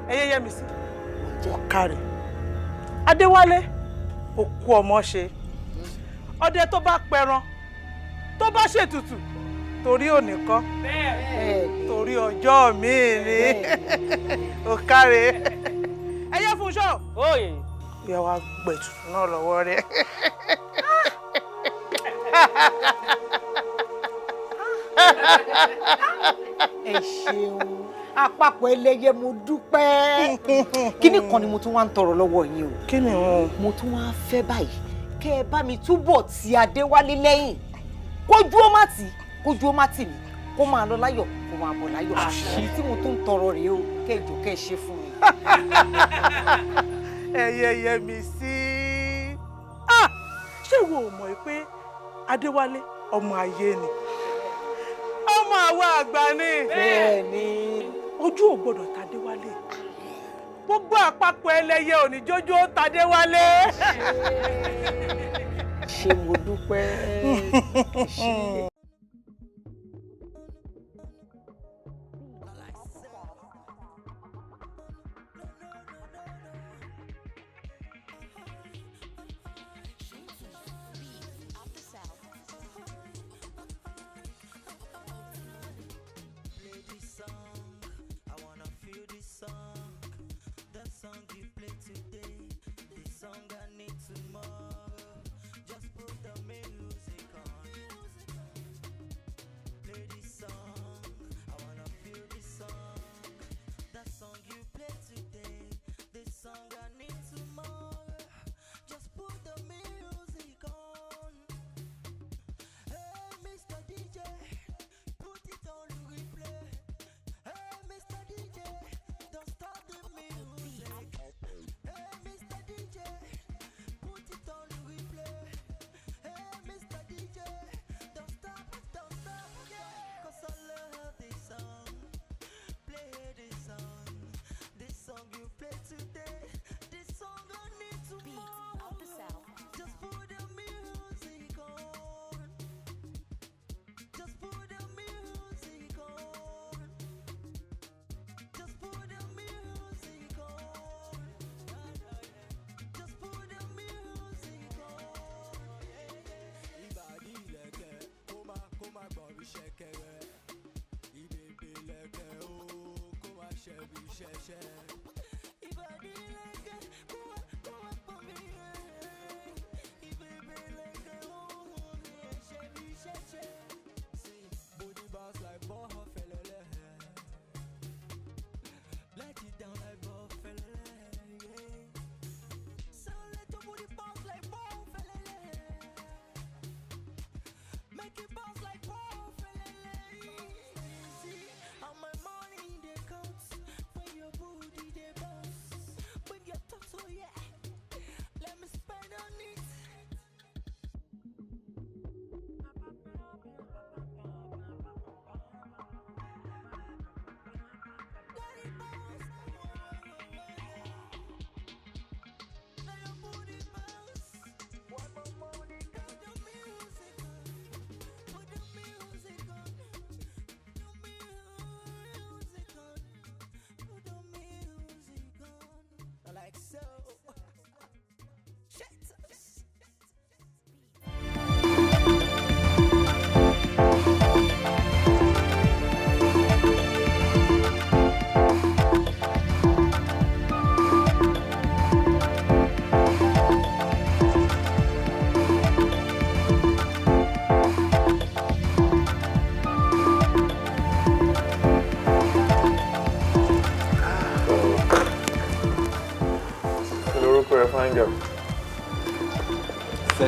ẹyẹ yẹ mi sí. ọ̀kàrẹ̀ Adéwálé òkú ọmọ ṣe ọdẹ tó bá pẹran tó bá ṣètùtù torí òní kọ́ torí ọjọ́ mi ni ọ̀kàrẹ̀ ẹyẹ fún ṣọ́ ìyá wa gbẹ̀tù náà lọ́wọ́ rẹ̀. Ẹ ṣeun àpapọ̀ ẹlẹ́yẹ mo dúpẹ́. Kíní kan ni mo tún wá ń tọrọ lọ́wọ́ yín o. Kí ni wọn. Mo tún wá fẹ́ báyìí kẹ́ ẹ bá mi túbọ̀ ti Adéwálé lẹ́yìn kójú ó má tì kójú ó má tì mí kó máa lọ láyọ̀ kó máa bọ̀ láyọ̀. Èyí tí mo tún ń tọrọ rèé o kẹ́ ẹ jọ̀ọ́ kẹ́ ẹ ṣe fún mi. ẹyẹ yẹ mi sí. ṣé wo ò mọ̀ pé Adéwálé ọmọ ayé ni ọmọ àwa àgbà ni. Bẹ́ẹ̀ni. Ojú ò gbọdọ̀ tàdéwálé gbogbo àpapọ̀ ẹlẹ́yẹ òníjójó tàdéwálé. Ṣé mo dúpẹ́.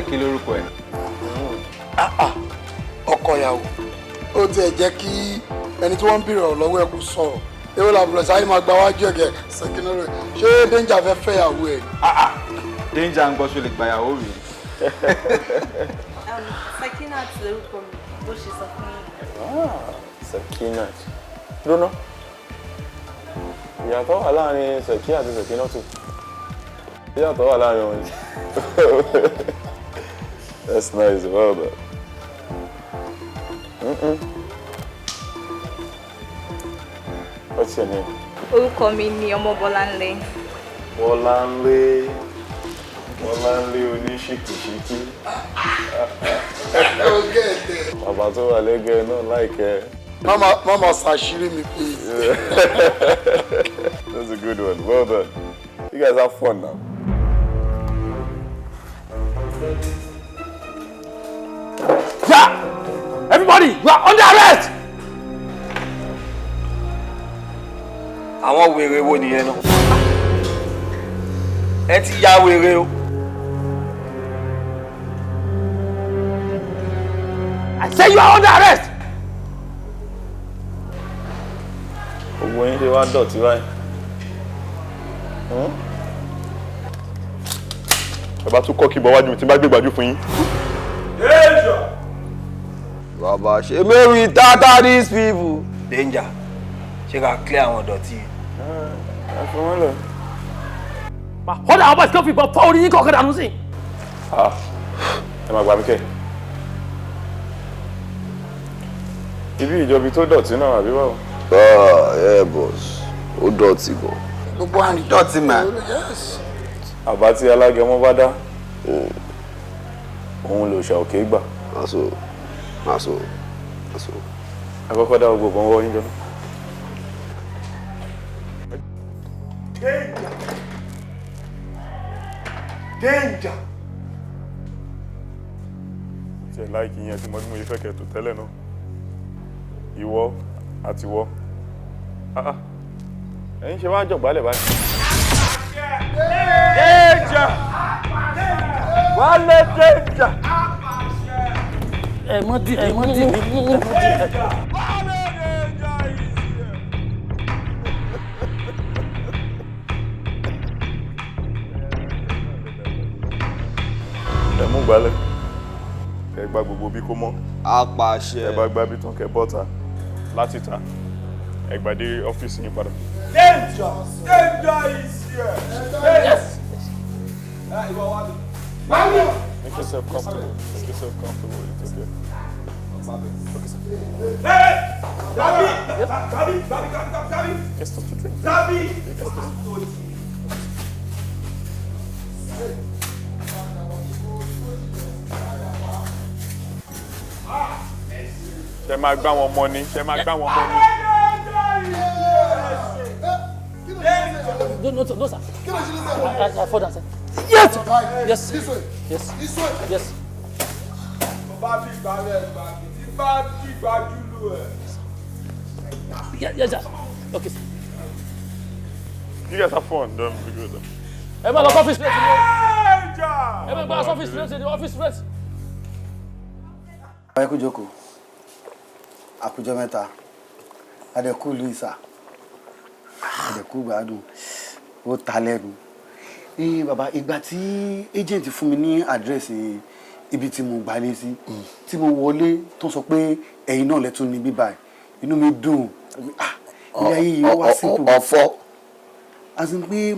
Kí lorúkọ ẹ̀? Ọkọ ìyàwó. Ó tiẹ̀ jẹ́ kí ẹni tí wọ́n ń bèrè ọ̀rọ̀ lọ́wọ́ ẹ̀ kò sọ̀rọ̀. Èwo làbúrò sáyé máa gba wájú ẹ̀gẹ̀ Sẹ́kínórè. Ṣé Danger fẹ́ fẹ́ ìyàwó ẹ̀? Danger ń gbọ́ ṣó lè gba ìyàwó rí. Sekinat lorúkọ mi, bó ṣe sọ fún yín. Sekinat. Dúró. Ìyàtọ̀ wà láàrin Seki àti Sekinatu. Ìyàtọ̀ wà láàrin wọn. That's nice, well done. What's your name? Orúkọ mi ni Ọmọbọ́láńlé. Bọ́láńlé. Bọ́láńlé oníṣìkìṣìkì. Bàbá tó wà lẹ́gbẹ̀ẹ́ náà láìkẹ́. Mama ṣàṣírí mi, please. That's a good one. Well done. You guys have fun now. Yeah! Everybody, you are under arrest! Àwọn wèrè wo nìyẹn náà? Ẹ ti ya wèrè o. I say you are under arrest! Gbogbo yín ṣe wá dọ̀tí báyìí. Ẹ bá tún kọ́ kí bọ́ wájú mi tí bá gbé gbàjú fún yín. Bàbá ṣe mẹ́rin tata these people. Danger. Ṣé ká clear àwọn dọ̀tí? Ẹ fi wọ́n lẹ̀. Hold on, boys, come for power yín kọ̀ọ̀kan dànù sí. Ẹ máa gbà mí kẹ́. Ibi ìjọbi tó dọ̀tí náà àbí báwo? Yeah, boss. Ó dọ̀tí gan. Gbogbo àná dọ̀tí mà. Àbá tí alágẹmọ bá dá. Òun lò ṣà òkè gbà. Maso. Àkọ́kọ́ dá gbogbo ọwọ́ yín jọ. Danger. Ṣé láìkì yẹn tí mo ní mo yẹ fẹ́ kẹ́ tó tẹ́lẹ̀ náà? Ìwọ àti wọ. Ẹ̀yin ṣe wá jọ̀gbálẹ̀ báyìí. Danger! Wale danger! Ẹ mọ́ dì. Ẹ mú gbálẹ̀. Ẹ gba gbogbo bí kó mọ́. Apàṣẹ. Ẹ bá gbá bí tán kẹ́ bọ́ta láti ta. Ẹ gbà dé ọ́fíìsì yín padà. Danger! Danger is here! Yes! Make yourself comfortable. It's okay. Hey! Gabi! Get stuff to drink. Gabi! Ṣé máa gbá wọn mọ́ ni? No, sir. Kí ló ṣe lẹ́sẹ̀? I fall down, sir. Yes! Yes. This way. Yes. This way. Yes. Bá fi ìgbàlẹ̀ ìgbàgbé tí bá fi ìgbàjúlù ẹ̀. Yes, sir. Okay, sir. You guys have fun, don't be good. Ẹ máa lọ sí office straight. Danger! Ẹ máa gba office straight, the office straight. Ẹ kú jókòó. Àkójọ mẹ́ta. Adẹ̀kú Luisa. Adẹ̀kú gbádùn. Ó ta lẹ́nu. Bàbá, ìgbà tí agent fún mi ní àdírẹ́sì ibi tí mo gbalé sí, tí mo wọlé tó sọ pé ẹ̀yin náà lẹ́tún ní bíbá ẹ̀, inú mi dùn. Ilé ayé yìí ó wá síkù. Ọ̀fọ̀. Àti pé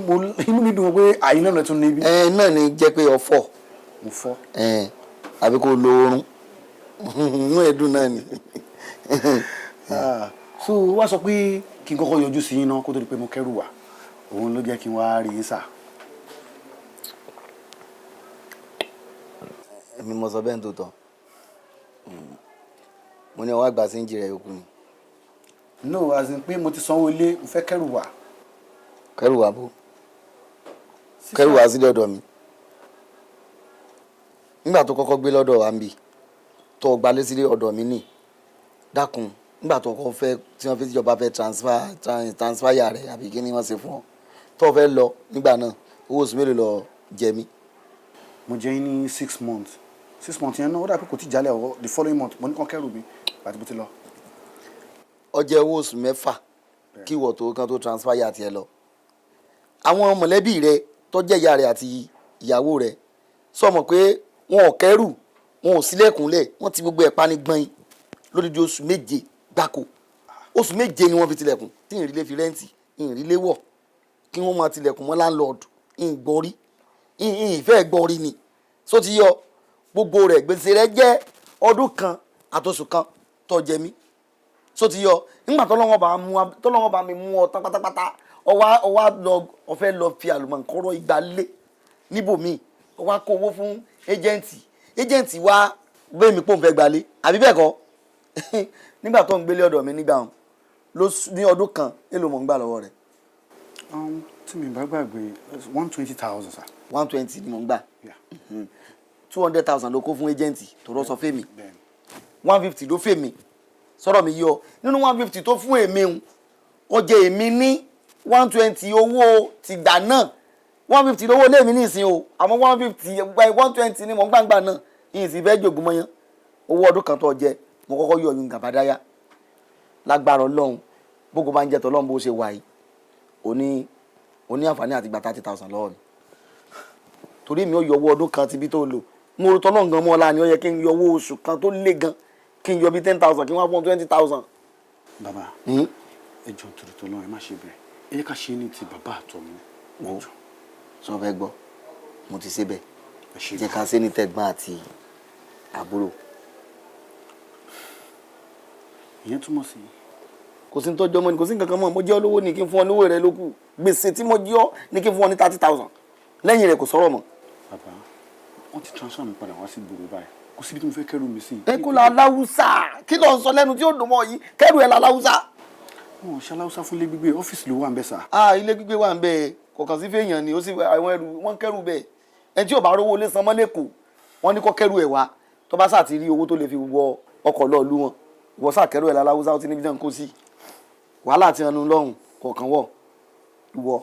inú mi dùn pé ẹ̀yin náà lẹ́tún níbí. Náà ni jẹ́ pé ọ̀fọ̀. Mo fọ́. Àbí kò lo oorun. Inú ẹ̀dùn náà ni. So wá sọ pé kí n kọ́kọ́ yọjú sí yín náà kó tó di pé mo kẹ́rù wá. Òun ló jẹ́ kí n wá rí yín sà. Èmi mo sọ bẹ́ẹ̀ tó tọ́. Mo ní ọwọ́ àgbà sí ń jìrẹ̀ yòókù ni. No, as in pé mo ti sanwó ilé, mo fẹ́ kẹ́rù wá. Kẹ́rù wá bó? Kẹ́rù wá sílé ọ̀dọ̀ mi. Nígbà tó kọ́kọ́ gbé lọ́dọ̀ wa ń bì, tó gbalé sílé ọ̀dọ̀ mi nì. Dákun, nígbà tó kọ́kọ́ fẹ́ tí wọ́n fi ìjọba fẹ́ transfer yà rẹ̀ àbí kí ni wọ́n ṣe fún ọ. Tó fẹ́ lọ nígbà náà, owó oṣù mélòó lọ jẹ mí? Mo jẹ yín ní 6 months. 6 months yẹn náà ó dà pé kò tí jálẹ̀ ọ̀wọ́ the following month mo ní kàn kẹ́rù mi àti bó ti lọ. Ó jẹ owó oṣù 6 kí ìwọ tó kan tó transfer yà tiẹ̀ lọ. Àwọn mọ̀lẹ́bí rẹ tó jẹ́ ìyá rẹ àti ìyàwó rẹ sọ mọ̀ pé wọn ò kẹ́rù, wọn ò sílẹ̀kùnlẹ̀, wọ́n ti gbogbo ẹ̀ pa ní gbọ́n lódidi oṣù 7 gbáko. Oṣù 7 ni wọ́n fi tilẹ̀kùn tí ìrìlẹ̀ fi rẹ́ǹtì, ìrìlẹ̀ wọ̀ kí wọ́n máa tilẹ̀kùn mọ́ landlord, ìgbọ́rí, ìfẹ́ gbọ́rí ni. Só ti yọ gbogbo rẹ̀ gbèsè rẹ̀ jẹ́ ọdún kan àtòṣù kan tó jẹ mí. Só ti yọ nígbà tọ́lọ́wọ́n bá mi mú ọ tán pátápátá ọwá lọ ọ̀fẹ́ lọ fi àlùmọ̀ǹkọ́rọ̀ ìgbà lé níbòmíì ọwá kó owó fún ẹ́jẹ̀ǹtì wá bẹ́ẹ̀ mi pò ń fẹ́ gbalé àbí bẹ́ẹ̀ kọ́ nígbà tó ń gbélé ọ̀dọ̀ mi nígbà wọn ní ọdún kan èlò mọ̀ ń gbà lọ́wọ́ rẹ̀. Tí mi bá gbàgbé 120,000 sir. 120 ni mò ń gbà. 200,000 ló kó fún ẹ́jẹ̀ǹtì tó rọ́ sọ fèmí 150 ló fèmí sọ̀rọ̀ mi yọ nínú 150 tó fún èmi ń ó jẹ èmi ní 120 owó tìgbà náà 150 lówó lé mi ní ìsìn o àmọ́ 120 ni mò ń gbàǹgbà náà ìyìn sì fẹ́ jògùn mọ́yán owó ọdún kan tó jẹ mo kọ́kọ́ yọ ọyún gàbádáyà lágbára Ọlọ́run bógo bá ń jẹ tọ́lọ́run bó ṣe wà yìí ó ní àǹfààní àti gba 30,000 lọ́wọ́ mi torí mi ò yọ owó ọdún kan ti bí tó lò mo rò tọ́lọ́run gan mọ́ ọ́lá ni ó yẹ kí n yọ owó oṣù kan tó lé gan kí n yọ bí 10,000 kí n wá fún 20,000. Bàbá ẹ jọ̀ọ́ torí tọ́lọ́run ẹ má ṣe bẹ́ẹ̀ ẹ yẹ ká ṣe ní ti bàbá àtọ̀mú. Wo sọ fẹ́ gbọ́ mo ti ṣe bẹ́ẹ̀ jẹ́ ká ṣe ní tẹ̀gbọ́n àti àbúrò. Ìyẹn túmọ̀ sí. Kò sí ní tọ́jọ́ mọ́ ni kò sí nǹkan kan mọ́ mo jẹ́ olówó ni kí n fún ọ lówó rẹ lókù gbèsè tí mo jẹ́ ọ ni kí n fún ọ ní 30,000 lẹ́yìn rẹ̀ kò sọ̀rọ̀ mọ́. Bàbá wọ́n ti transfer mi padà wá sí gbòòrò báyìí kò síbi tí mo fẹ́ kẹ́rù mi sí. ẹ kó la aláwùsá kí ló ń sọ lẹ́nu tí ó dùn mọ́ yìí kẹ́rù ẹ̀ la aláwùsá. Wọ́n ṣe aláwùsá fún ilé gbígbé ọ́fíìsì ló wà ń bẹ̀ sà. Ilé gbígbé wà ń bẹ̀ kọ̀ọ̀kan sí fèèyàn ni ó sì àwọn ẹrù wọ́n kẹ́rù bẹ́ẹ̀ ẹ tí ò bá rówó lé san mọ́ lẹ́kọ̀ọ́ wọ́n ní kó kẹ́rù ẹ̀ wá tó bá sà ti rí owó tó lè fi wọ ọkọ̀ lọ́ọ̀ lú wọn wọ́n sà kẹ́rù ẹ̀ la aláwùsá ó ti níbi náà kó sí wàhálà ti hànú lọ́hùn kọ̀ọ̀kan wọ̀ ìwọ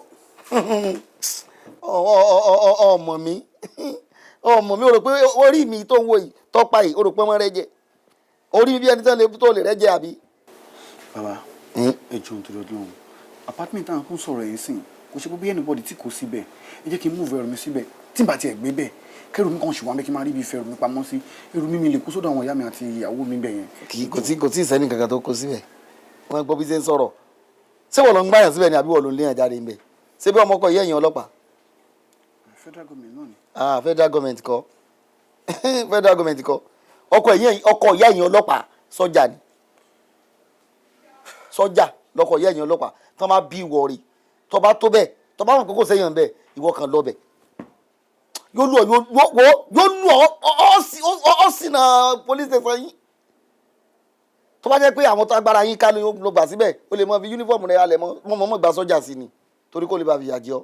ọmọ mi o rò pé orí mi tó ń wo yìí tọ́pa yìí o rò pé wọ́n rẹ́ jẹ orí mi bí ẹni tó lè rẹ́ jẹ àbí. Bàbá ẹ jọ̀ọ́ nítorí Ọlọ́run apartment àwọn kún sọ̀rọ̀ yìí sìn kò ṣe pé bí anybody tí kò síbẹ̀ ẹ jẹ́ kí n move ẹrù mi síbẹ̀ tí n bá tiẹ̀ gbé bẹ́ẹ̀ kẹrù mi kàn ṣùgbọ́n àbẹ́ kí n máa rí ibi ìfẹ́ ẹrù mi pamọ́ sí ẹrù mi lè kó sódò àwọn ìyá mi àti ìyàwó mi bẹ̀ yẹn. kò tí ì sẹ́ni kankan tó kó síbẹ̀ wọ́n gbọ́ bí ṣe ń sọ̀rọ̀ ṣé wọ́n lọ ń gbáyàn síbẹ̀ ni àbí wọ́n ló ń léyàn jáde ńbẹ̀ ṣé bí ọmọkọ ìyá ẹ̀yìn ọlọ́pàá. Federal government náà ni. Federal government kọ́ Federal government kọ́ ọkọ ìyá ẹ̀yìn ọlọ́pàá sọ́jà ni sọ́jà lọkọ ìyá ẹ̀yìn ọlọ́pàá tó máa bí ìwọ rí tó bá tó bẹ́ẹ̀ tó bá wọn kókó sẹ́yìn bẹ́ẹ̀ ìwọ kan lọ bẹ́ẹ̀ yóò lù ọ́ sí na police station yín tó bá jẹ́ pé àwọn tó agbára yín ká ló gbà síbẹ̀ o lè mọ fi uniform rẹ̀ alẹ̀ mọ́ gbà sọ́jà sí ni torí kó lè bá fìyà jẹ ọ́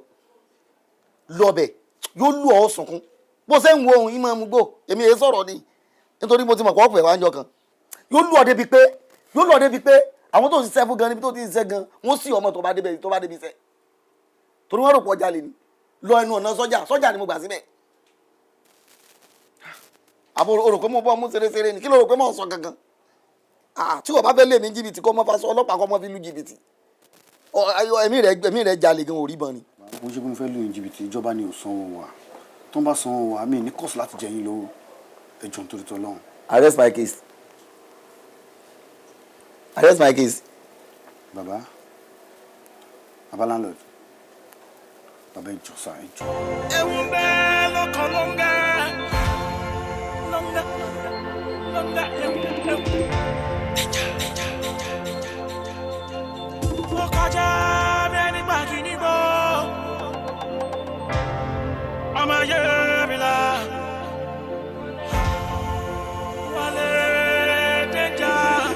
lọ́bẹ̀ yóò lù ọ́ sunkún bó ṣe ń wo ohun ìmọ̀ mu gbò èmi èé sọ̀rọ̀ ni nítorí mo ti mọ̀ kọ́ ọ̀pọ̀ ẹ̀wá ń jọ kan yóò lù ọ́ débi pé àwọn tó ń ṣiṣẹ́ fún gan níbi tó ti ń ṣiṣẹ́ gan wọ́n sì ọmọ tó bá débi iṣẹ́ torí wọ́n rò pọ̀ jalè ni lọ ẹnu ọ̀nà sọ́jà ni mo gbà síbẹ̀ àbò rò pé mo bọ́ mú ṣeré ni kí ló rò pé mo sọ gangan tí wọ́n bá fẹ́ lé mi jìbìtì kọ́ mọ́ fa sọ ọlọ́pàá kọ́ mọ́ fi lu jìbìtì ẹ̀mí rẹ̀ jalè gan orí ban ni. bó ṣe kó mo fẹ́ lu jìbìtì ìjọba ni ò sanwó wa tó ń bá sanwó wa mi ní kọ́ọ̀sì láti jẹ yín lówó ẹjọ́ nítorí tọ́lọ́run. Arrest my case. Baba landlord baba ìjọ sá ìjọ. ewu ń bẹ lọkàn lọ́ngà ewu. wọ́n kọjá bí ẹni gbàgì nígbó ọmọ yẹ́ mi la Wale danger.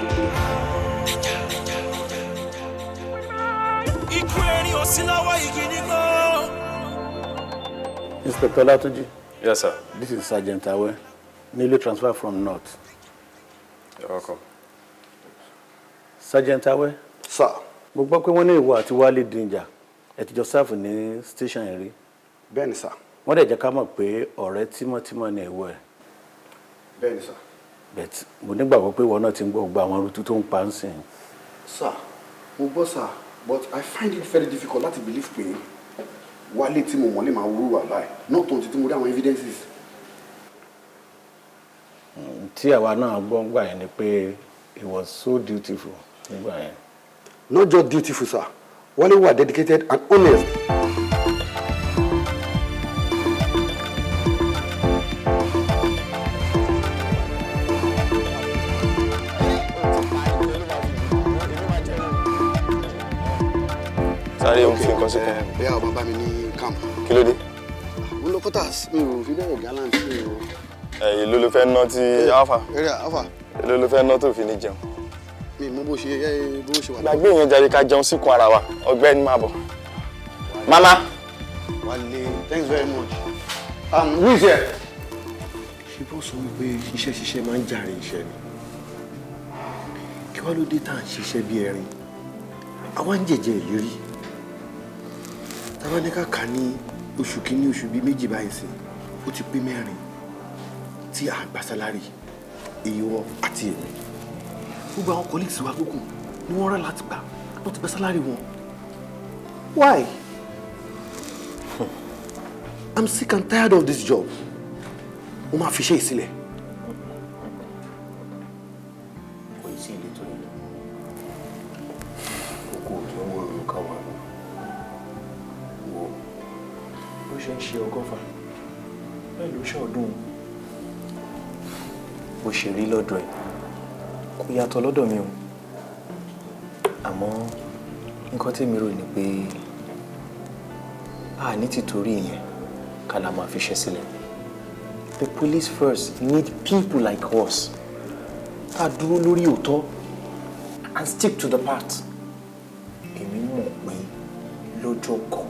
Ikú ẹni ò sí lọ́wọ́ igi nígbó. Inspector Lateef. Yes, sir. This is Sergeant Awe, newly transferred from North. You're welcome. Sergeant Awe. Sir. Mo gbọ́ pé wọ́n ní ìwọ àti Wale danger ẹ ti jọ sáàfù ní station yẹn rí. Bẹ́ẹ̀ni sir. Wọ́n dẹ̀ jẹ́ ká mọ̀ pé ọ̀rẹ́ tímọ́tímọ́ ni ìwọ ẹ̀. Bẹ́ẹ̀ni sir. But mo nígbàgbọ́ pé ìwọ náà ti ń gbọ́ gba àwọn arútú tó ń pa ń sìn. Sir, mo gbọ́ sir, but I find it very difficult láti believe pé Wale tí mo mọ̀ lè máa wúrú wà báyìí náà tó ń ti mo rí àwọn evidences. Tí àwa náà gbọ́ ń gbà yẹn ni pé he was so dutiful nígbà yẹn. Not just dutiful sir, Wale were dedicated and honest. Sáré òun fi nǹkan sí kan. Bẹ́ẹ̀ àwọn bàbá mi ní camp. Kí ló dé? Mo lọ quarters mi ò fi bẹ́ẹ̀ gallant mi o. Èló ló fẹ́ ná tí alpha. Alpha. Èló ló fẹ́ ná tó fi ní jẹun. Mi mọ bó ṣe wà. Gbàgbé yẹn jàre ká jẹun síkùn ara wa. Ọ̀gbẹ́ni máa bọ̀. Mama. Wale, thanks very much. Who is here? Ṣé bó sọ wípé ṣiṣẹ́ máa ń jàre iṣẹ́ ni? Kí wá ló dé tá à ń ṣiṣẹ́ bí erin? Àwa ń jẹ̀jẹ̀ ìlérí. Táwa ní ká kà ní oṣù kìíní oṣù bíi méjì báyìí sí, ó ti pé 4 tí à ń gba sálárì, ìwọ àti èmi. Gbogbo àwọn colleagues wa gbókùn ni wọ́n rà láti gbà, wọ́n ti gba sálárì wọn. Why? I'm sick and tired of this job. Mo máa fi iṣẹ́ ìsílẹ̀. Kò sí ilé tó yẹ. Kókó kí wọ́n wọ́n lóka wà lọ. Wo bó ṣe ń ṣe ọgọ́fà bẹ́ẹ̀ ló ṣe ọdún. Bó ṣe rí lọ́dọ̀ ẹ̀ kò yàtọ̀ lọ́dọ̀ mi o. Àmọ́ nǹkan tí mi rò ní pé a ní tìtorí ìyẹn ká la máa fi ṣe sílẹ̀. The police first need people like us. Ká dúró lórí òótọ́ and stick to the path. Èmi mọ̀ pé lọ́jọ́ kan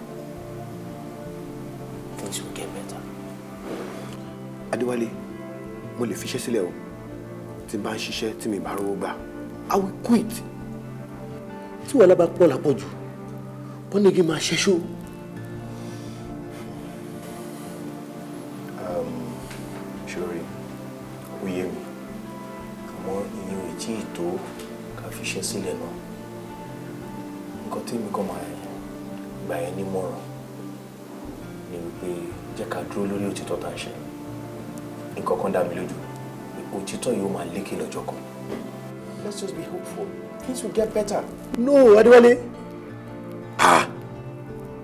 things will get better. Adéwálé, mo lè fi iṣẹ́ sílẹ̀ o. Tí n bá ń ṣiṣẹ́ tí mi bá rówó gbà, I will quit. Tí wàhálà bá pọ̀ lápọ̀jù, bọ́nẹ́gì máa ṣẹ́ṣó. Ṣòrí, ó yé mi. Àmọ́ ìyẹn ò tí ì tó ká fi iṣẹ́ sílẹ̀ náà. Nǹkan tí mi kàn máa gbà ẹ́ nímọ̀ràn ni wípé jẹ́ ká dúró lórí òtítọ́ tá à ń ṣe. Nǹkan kan dá mi lójú pé òtítọ́ yóò máa lékè lọ́jọ́ kan. Let's just be hopeful. Things will get better. No, Adéwálé.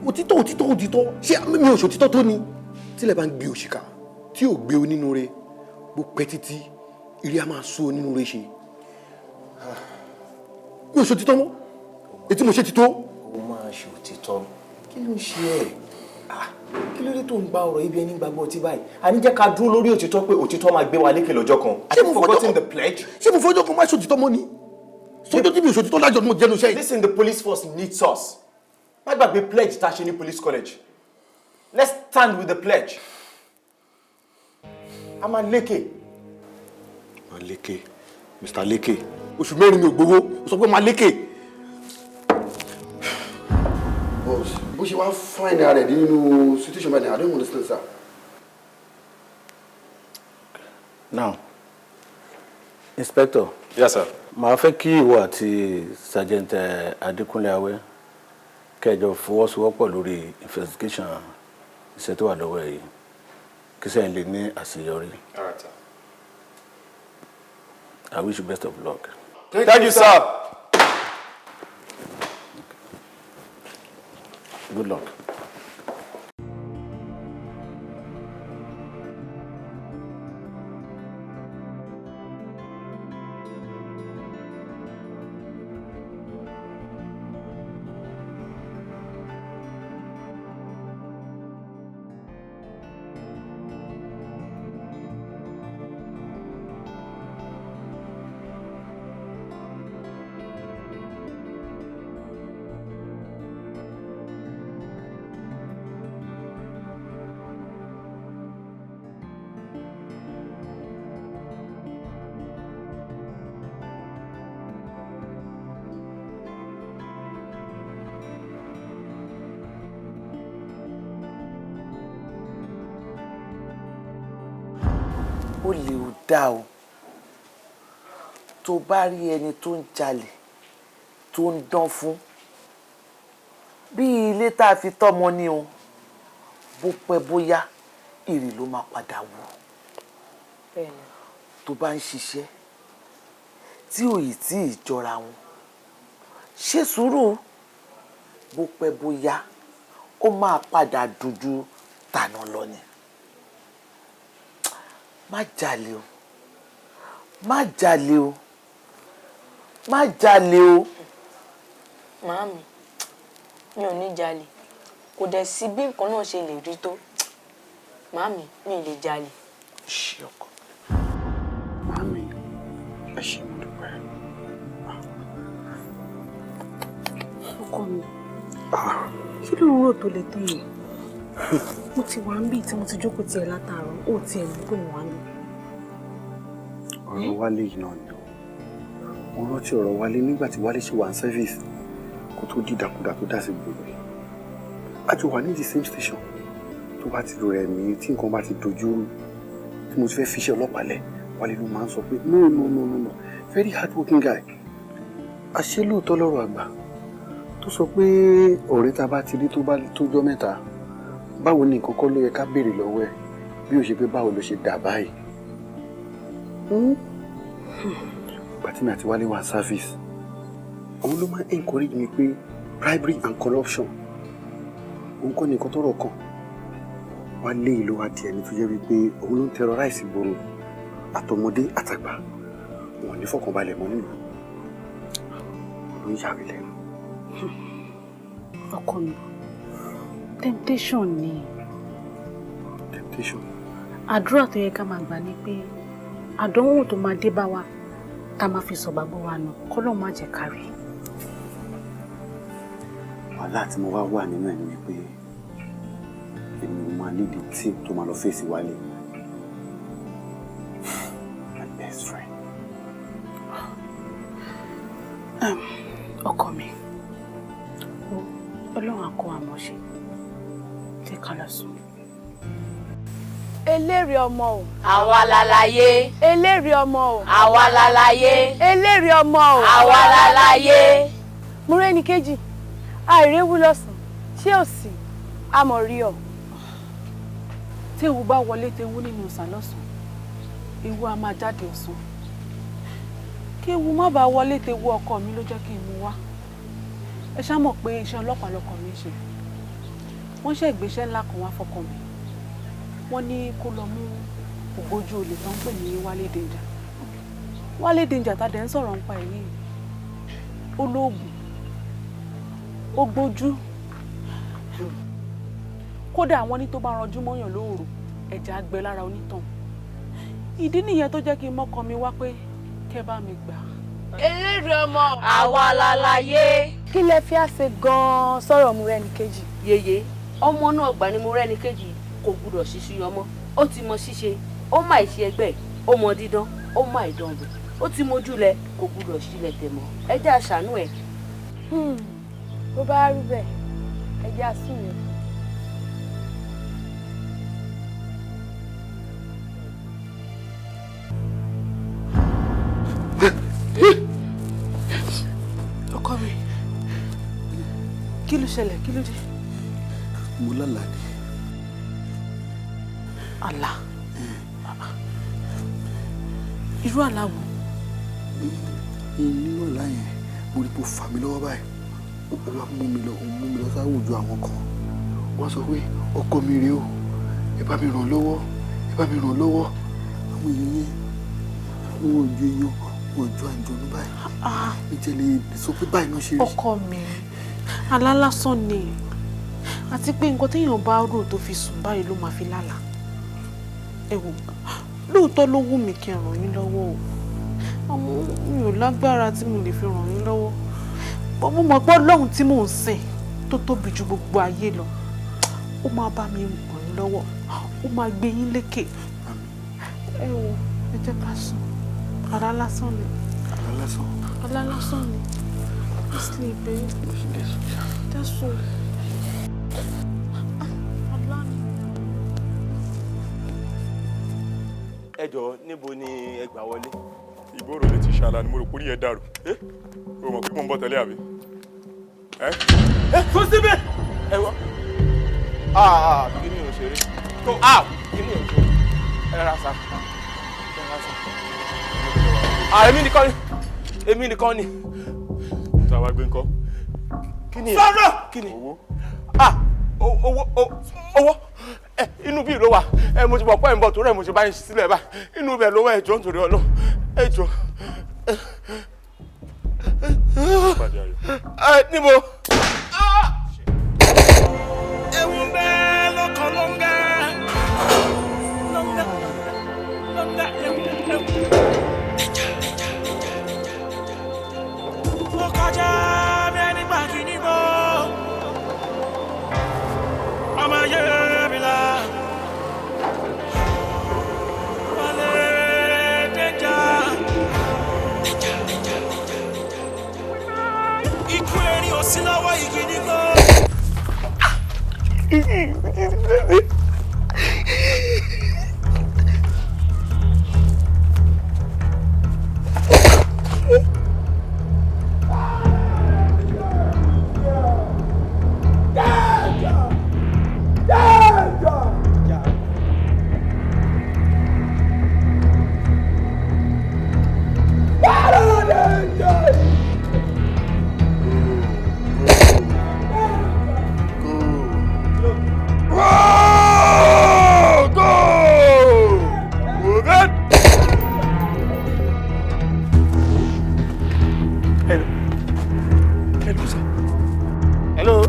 Òtítọ́. Ṣé mi ò ṣòtítọ́ tó ni? Tílẹ̀ bá ń gbé òṣìkà tí ò gbé onínúure, bó pẹ́ títí ìrì á máa sún onínúure ṣe. Mi ò ṣòtítọ́ mọ́. Ètí mo ṣe ti tó. Ó máa ṣe òtítọ́. Kí ló ń ṣe ẹ́? Kí ló dé tó ń gba ọ̀rọ̀ ibi ẹni gbàgbọ́ ọtí báyìí? A ní jẹ́ ká dúró lórí òtítọ́ pé òtítọ́ máa gbé wa lékè lọ́jọ́ kan. Have you forgotten the pledge? Ṣé mo fọjọ́ kan máa ṣòtítọ́ mọ́ ni? Sọjọ́ tí mi ò ṣòtítọ́ lájọ́ mo jẹnu iṣẹ́ yìí. Listen, the police force needs us. Má gbàgbé pledge tá a ṣe ní police college. Let's stand with the pledge. A máa lékè. Lékè. Mr. Lékè. Oṣù mẹ́rin mi ò gbowó. Ó sọ pé máa lékè. Boss, bó ṣe wá find ara rẹ̀ nínú situation báyìí, I don't understand, sir. Now, Inspector. Yes, sir. Màá fẹ́ kí ìwọ àti Sergeant Adékúnlé Awẹ́ kẹjọ fọwọ́sowọ́pọ̀ lórí investigation iṣẹ́ tó wà lọ́wọ́ ẹ̀ yìí kí sẹ́yìn lè ní àṣeyọrí. All right, sir. I wish you best of luck. Thank you, sir. Good luck. ó lè ó dá o tó bá rí ẹni tó ń jalè tó ń dán fún bí ilé tá a fi tọ́mọ ní o bó pẹ́ bóyá èrè ló máa padà wò tó bá ń ṣiṣẹ́ tí ò yìí tí ì jọra wọn ṣe sùúrù bó pẹ́ bóyá ó máa padà dúdú tàná lọ ni. Má jalè o, má jalè o, má jalè o. Màámi, mi ò ní jalè. Kò dẹ̀ sí bí nǹkan náà ṣe lè rí tó. Màámi, mi ò lè jalè. Ṣé ọkọ? Màámi, ẹ ṣé mo dúpẹ́. Ọkọ mi, kí ló ń rò tó lè tó yìí? Mo ti wà ń bí tí mo ti jókòó tiẹ̀ látàárọ̀, ó tiẹ̀ mú pé mo wà ní. Ọ̀rọ̀ Wálé yìí náà ni o. Mo rántí ọ̀rọ̀ Wálé nígbà tí Wálé ṣe wà ní service kó tó di ìdàkudà tó dá sí gbogbo ẹ̀. A jọ wà ní the same station tó bá ti rẹ̀ mí tí nǹkan bá ti dojú rú tí mo ti fẹ́ fiṣẹ́ ọlọ́pàá lẹ̀ Wálé ló máa ń sọ pé no very hard working guy. Àṣé lóòótọ́ lọ́rọ̀ àgbà tó sọ pé ọ̀rẹ́ ta bá ti rí tó bá tójọ́ mẹ́ta báwo ni nǹkan kọ́ ló yẹ ká béèrè lọ́wọ́ ẹ̀ bí ó ṣe pé báwo ló ṣe dà báyìí. Bàtí mi àti Wálé wà service àwọn ló máa ń encourage mi pé bribery and corruption òun kọ́ ni nǹkan tọ́rọ̀ kàn. Wálé yìí ló wá di ẹni tó jẹ́ wípé òun ló ń terrorize ìgboro àtọmọdé àtàgbà wọn ò ní fọkànbalẹ̀ mọ́ nílùú ló ń yà mí lẹ́nu. Ọkọ mi, temptation ni. Temptation. Àdúrà tó yẹ ká máa gbà ni pé àdánwò tó máa dé bá wa ká máa fi sọ̀gbàgbọ́ wa nù kọ́lọ́ má jẹ́ ká rí. Wàhálà tí mo wá wà nínú ẹ̀ ni wípé èmi máa ní the team tó máa lọ fèsì Wálé. My best friend. Ọkọ mi, Ọlọ́run á kọ́ wa mọ̀ ṣe. Jẹ́ ká lọ sùn. Eléré ọmọ o. Àwa lálàyé. Eléré ọmọ o. Àwa lálàyé. Eléré ọmọ o. Àwa lálàyé. Mo rẹ́ni kejì, àìréwú lọ́sàn, ṣé ò sí? A mọ̀ rí ọ. Tí ewu bá wọlé tewu nínú ọ̀sán lọ́sàn, ewu á máa jáde ọ̀sán. Kí ewu má bàa wọlé tewu ọkọ mi ló jẹ́ kí n mú wá. Ẹ ṣá mọ̀ pé iṣẹ́ ọlọ́pàá lọkọ mi ṣe. Wọ́n ṣe ìgbésẹ̀ ńlá kan wá fọkọ mi. Wọ́n ní kó lọ mú ògbójú olè tó ń pè ní Wálé Danger. Wálé Danger tá dẹ̀ ń sọ̀rọ̀ nípa èyí. Olóògùn, ó gbójú. Kódà àwọn ní tó bá ranjú mọ́yàn lóòrò, ẹ̀jẹ̀ á gbẹ lára onítàn. Ìdí nìyẹn tó jẹ́ kí n mọ́kọ mi wá pé kẹ́ bá mi gbà elédè ọmọ àwa lálàyé. Kí lẹ fi àṣẹ gan-an sọ̀rọ̀ Mọ́rẹ́níkejì? Yèyé ọmọ náà gbà ní Mọ́rẹ́níkejì kò gbúdọ̀ ṣíṣú ọmọ ó ti mọ ṣíṣe ó má ìṣe ẹgbẹ́ ó mọ dídán ó má ìdánwò ó ti mójúlẹ̀ kò gbúdọ̀ sílẹ̀ tẹ̀ mọ́ ẹ jẹ́ àṣàánú ẹ̀. Bó bá rí bẹ́ẹ̀ ẹ jẹ́ àsúnyẹ. Ọkọ mi kí ló ṣẹlẹ̀ kí ló dé. Mo lálàá ni. Àlá irú àlá wo. Nínú àlá yẹn mo rí pé ó fà mí lọ́wọ́ báyìí ó wá mú mi lọ sáwùjọ àwọn kan wọ́n sọ pé ọkọ mi rèé o ẹ bá mi ràn lọ́wọ́ ẹ bá mi ràn lọ́wọ́ àwọn èèyàn yẹn wọn ò ju èèyàn wọn ò ju àjọ̀nú báyìí ìjẹ́lẹ̀ sọ pé báyìí náà ṣe rí. ọkọ mi àlá lásán ni àti pé nǹkan téèyàn bá rò tó fi sùn báyìí ló máa fi lálàá. Ẹ wò lóòótọ́ ló wù mí kí n ràn yín lọ́wọ́ o àmọ́ mi ò lágbára tí mo lè fi ràn yín lọ́wọ́ mo mọ̀ pé Ọlọ́run tí mò ń sìn tó tóbi ju gbogbo ayé lọ ó máa bá mi ràn yín lọ́wọ́ ó máa gbé yín lékè. Ẹ wò ẹ jẹ́ ká sùn àlá lásán ni. Àlá lásán. Àlá lásán ni. Sleep babe. That's all. Ẹ jọ̀ọ́ níbo ni ẹ gbà wọlé. Ìgboro lè ti ṣàlà ni mo rò pé orí ẹ dàrú. O mọ̀ pé mo ń bọ̀ tẹ́lẹ̀ àbí. Fún síbí. Ẹ wọ. Kí ni o ṣeré? Kí ni o ṣeré? Ẹ ra sa. Èmi nìkan ni. Tá a wá gbé ńkọ́. Kí ni? Sọ́nà. Kí ni? Owó. Owó. Inú bí ló wà. Mo ti bọ̀ pẹ́ ń bọ̀ tó rẹ̀ mo ti bá yín sílẹ̀ báyìí. Inú bẹ̀ ló wà ẹjọ́ nítorí Ọlọ́run. Ẹjọ́. Níbo? Ewu ń bẹ lọ́kàn lọ́ngà. Lọ́ngà ewu. Mo kọjá bí ẹni gbàgì níbo. Ọmọ yẹ́ mi la. Wale denja. Ikú erin ò sí lọ́wọ́ igi nígbó. Hello?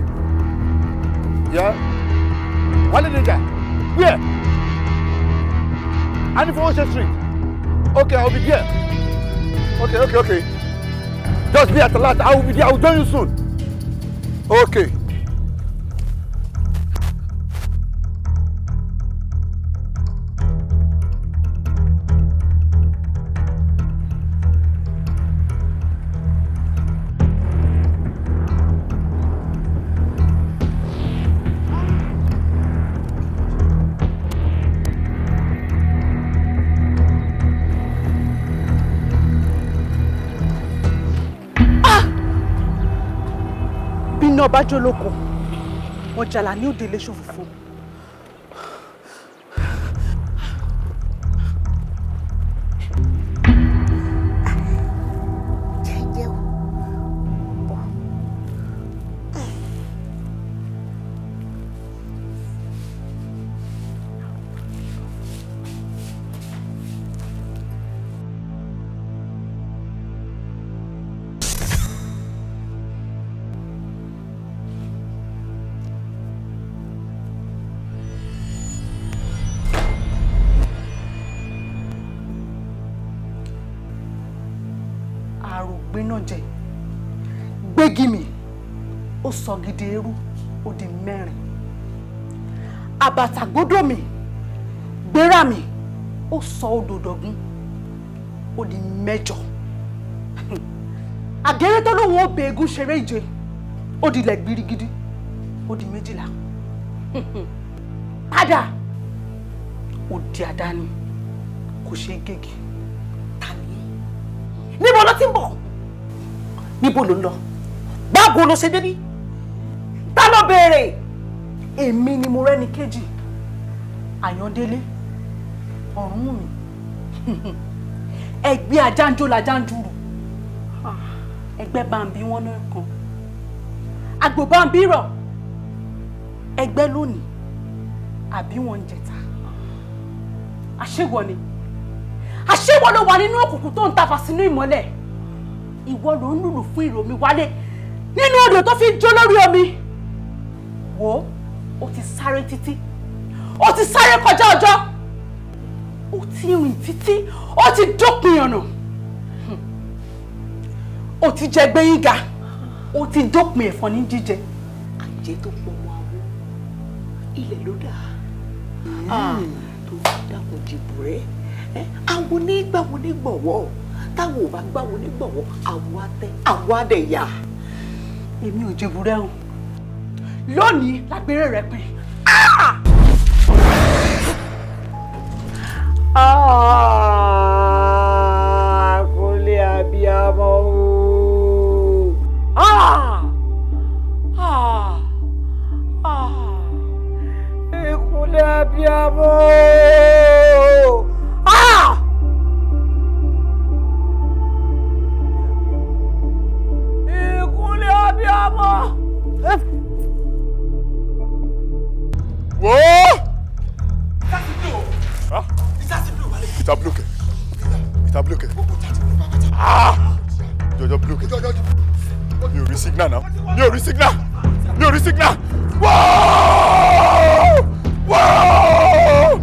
Yeah? Wale Ninja? Where? Anifowose Street. Okay, I'll be there. Okay. Just be at the last. I will be there. I will join you soon. Okay. Iná bá jó lóko wọn jàlá ní òde ilé ṣòfófó. àrògbé náà jẹ gbégi mi ó sọ gidi eru ó di 4 àbàtàgbódò mi gbéra mi ó sọ òdòdọ̀gún ó di 8 àgẹ́rẹ́ tó lóun ó bẹ egún ṣeré ìje ó dilẹ̀ gbirigidi ó di 12 padà ó di àdáni kò ṣe gègé tani níbo ló ti ń bọ̀ níbo ló ń lọ báwo ló ṣe débí ta ló béèrè èmi ni mo rẹ́ni kejì Àyàndélé ọ̀run mi ẹgbẹ́ ajáńjó lajáńjúrù ẹgbẹ́ bambi wọn náà kan àgbò bambi rọ̀ ẹgbẹ́ lónìí àbí wọn ń jẹta àṣewọ ni àṣewọ ló wà nínú òkùnkùn tó ń tafà sínú ìmọ́lẹ̀ ìwọ ló ń lùlù fún ìrò mi wálé nínú odò tó fi jó lórí omi wò ó ti sáré títí ó ti sáré kọjá ọjọ́ ó ti rìn títí ó ti dópin ọ̀nà ó ti jẹ gbẹ̀yìngà ó ti dópin ẹ̀fọn ní jíjẹ àjẹ tó pọ̀ mọ́ àwọ̀ ilẹ̀ ló dà tó dákun dìbò rẹ̀ àwọn onígbàwọ̀ onígbọ̀wọ́ táwọn ò bá gbàwọ̀ onígbọ̀wọ́ àwọ̀ adẹ̀yà èmi ò jẹ̀bù rẹ̀ o lónìí lágbèrè rẹ̀ pin. Kúnlé abiyamọ o. Kúnlé abiyamọ o. Kúnlé abiyamọ. Wo! Ìta bloqué. Ìta bloqué. Jọjọ bloqué. Mi ò rí signal náà. Mi ò rí signal. Mi ò rí signal. Whoa! Whoa!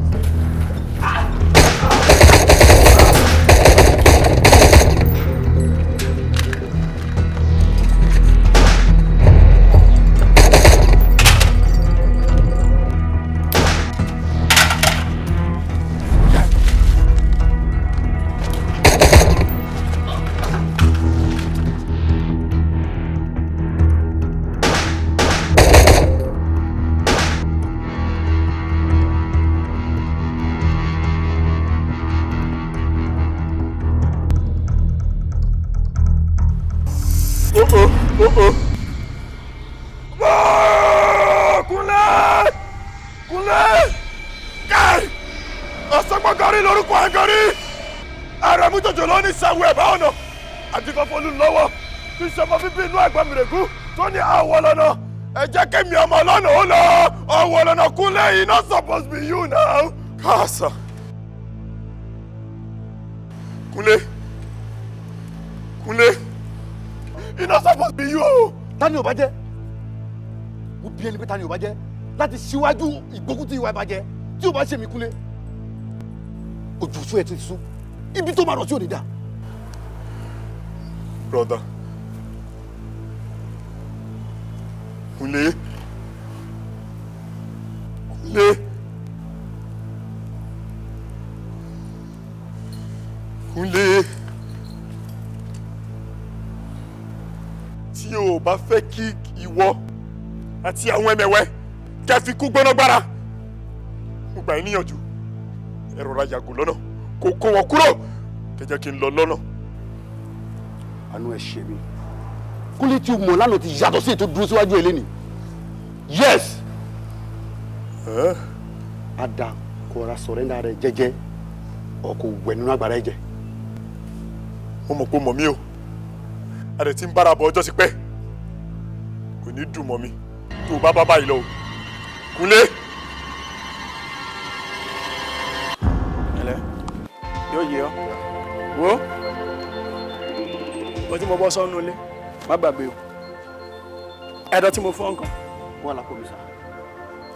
Kúnlé! Kúnlé! Káì! Ọ̀sọ́gbọ́gọ́rí lórúkọ àgọ́rí! Ààrẹ mú jòjò lọ ní ìṣàwọ̀ ẹ̀bá ọ̀nà. Àdìfọ́fọ́lù lọ́wọ́. Tí ìṣọmọ bíbí inú àgbà mìrègún tó ní àwọ̀ lọ́nà. Ẹ jẹ́ kémi ọmọ lọ́nà ó lọ. Ọ̀wọ̀ lọ́nà Kúnlé yìí not supposed to be you now. Káàsà. Kúnlé. Kúnlé. It's not supposed to be you. Tani ò bá jẹ́? Mo bí ẹni pé tani ò bá jẹ́ láti ṣíwájú ìgbógunti ìwà ìbàjẹ́ tí ò bá ṣe mí Kúnlé. Ojú sún ẹ ti sún. Ibi tó máa rọ̀ sí òní dà. Brother. Kúnlé. Kúnlé. Kúnlé. Tí o bá fẹ́ kí ìwọ àti àwọn ẹmẹ̀wẹ́ kẹ́ fi kú gbóná gbára, mo gbà yín níyànjú ẹ rọra yàgò lọ́nà kó kó wọn kúrò kẹ́ jẹ́ kí n lọ lọ́nà. Àánú ẹ ṣe mí. Kúnlé tí o mọ̀ lánàá ti yàtọ̀ sí ètò dúró síwájú ẹ lẹ́nìí. Yes. Ada kò ra sọ̀rẹ́ndà rẹ jẹ́jẹ́ ọkọ̀ wẹ̀ nínú agbára ẹ̀jẹ̀. Mo mọ̀ pé mọ̀ mí o. Adẹ̀ tí ń bára bọ̀ ọjọ́ sí pẹ́. Kò ní dùn mọ́ mi tó o bá bá báyìí lọ o. Kúnlé. Ẹlẹ́ yóò yé ọ. Wo o tí mo bọ́ sọ́nù ilé má gbàgbé o. Ẹ̀dọ̀ tí mo fọ́ nǹkan. Wà lápò mi sá.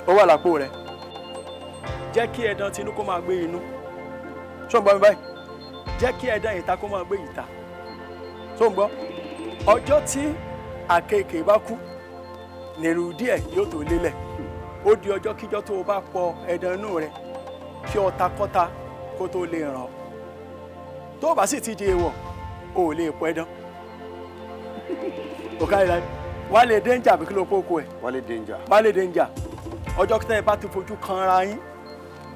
Ó wà lápò rẹ̀. Jẹ́ kí ẹ̀dọ̀ tinú kó máa gbé inú. Ṣé o ń gbọ́ mi báyìí? Jẹ́ kí ẹ̀dọ̀ ìta kó máa gbé ìta. tó ń gbọ́ ọjọ́ tí àkekèé bá kú nèrú díẹ̀ yóò tó lélẹ̀ ó di ọjọ́ kíjọ́ tó o bá pọ ẹ̀dàn inú rẹ kí ọta kọ́ta kó tó lè ràn ọ́ tó o bá sì ti di èèwọ̀ o ò lè pọ ẹ̀dàn kò káyìí láì Wale danger bí kí ló kókó ẹ̀ Wale danger ọjọ́ kíta ẹ bá ti fojú kanra yín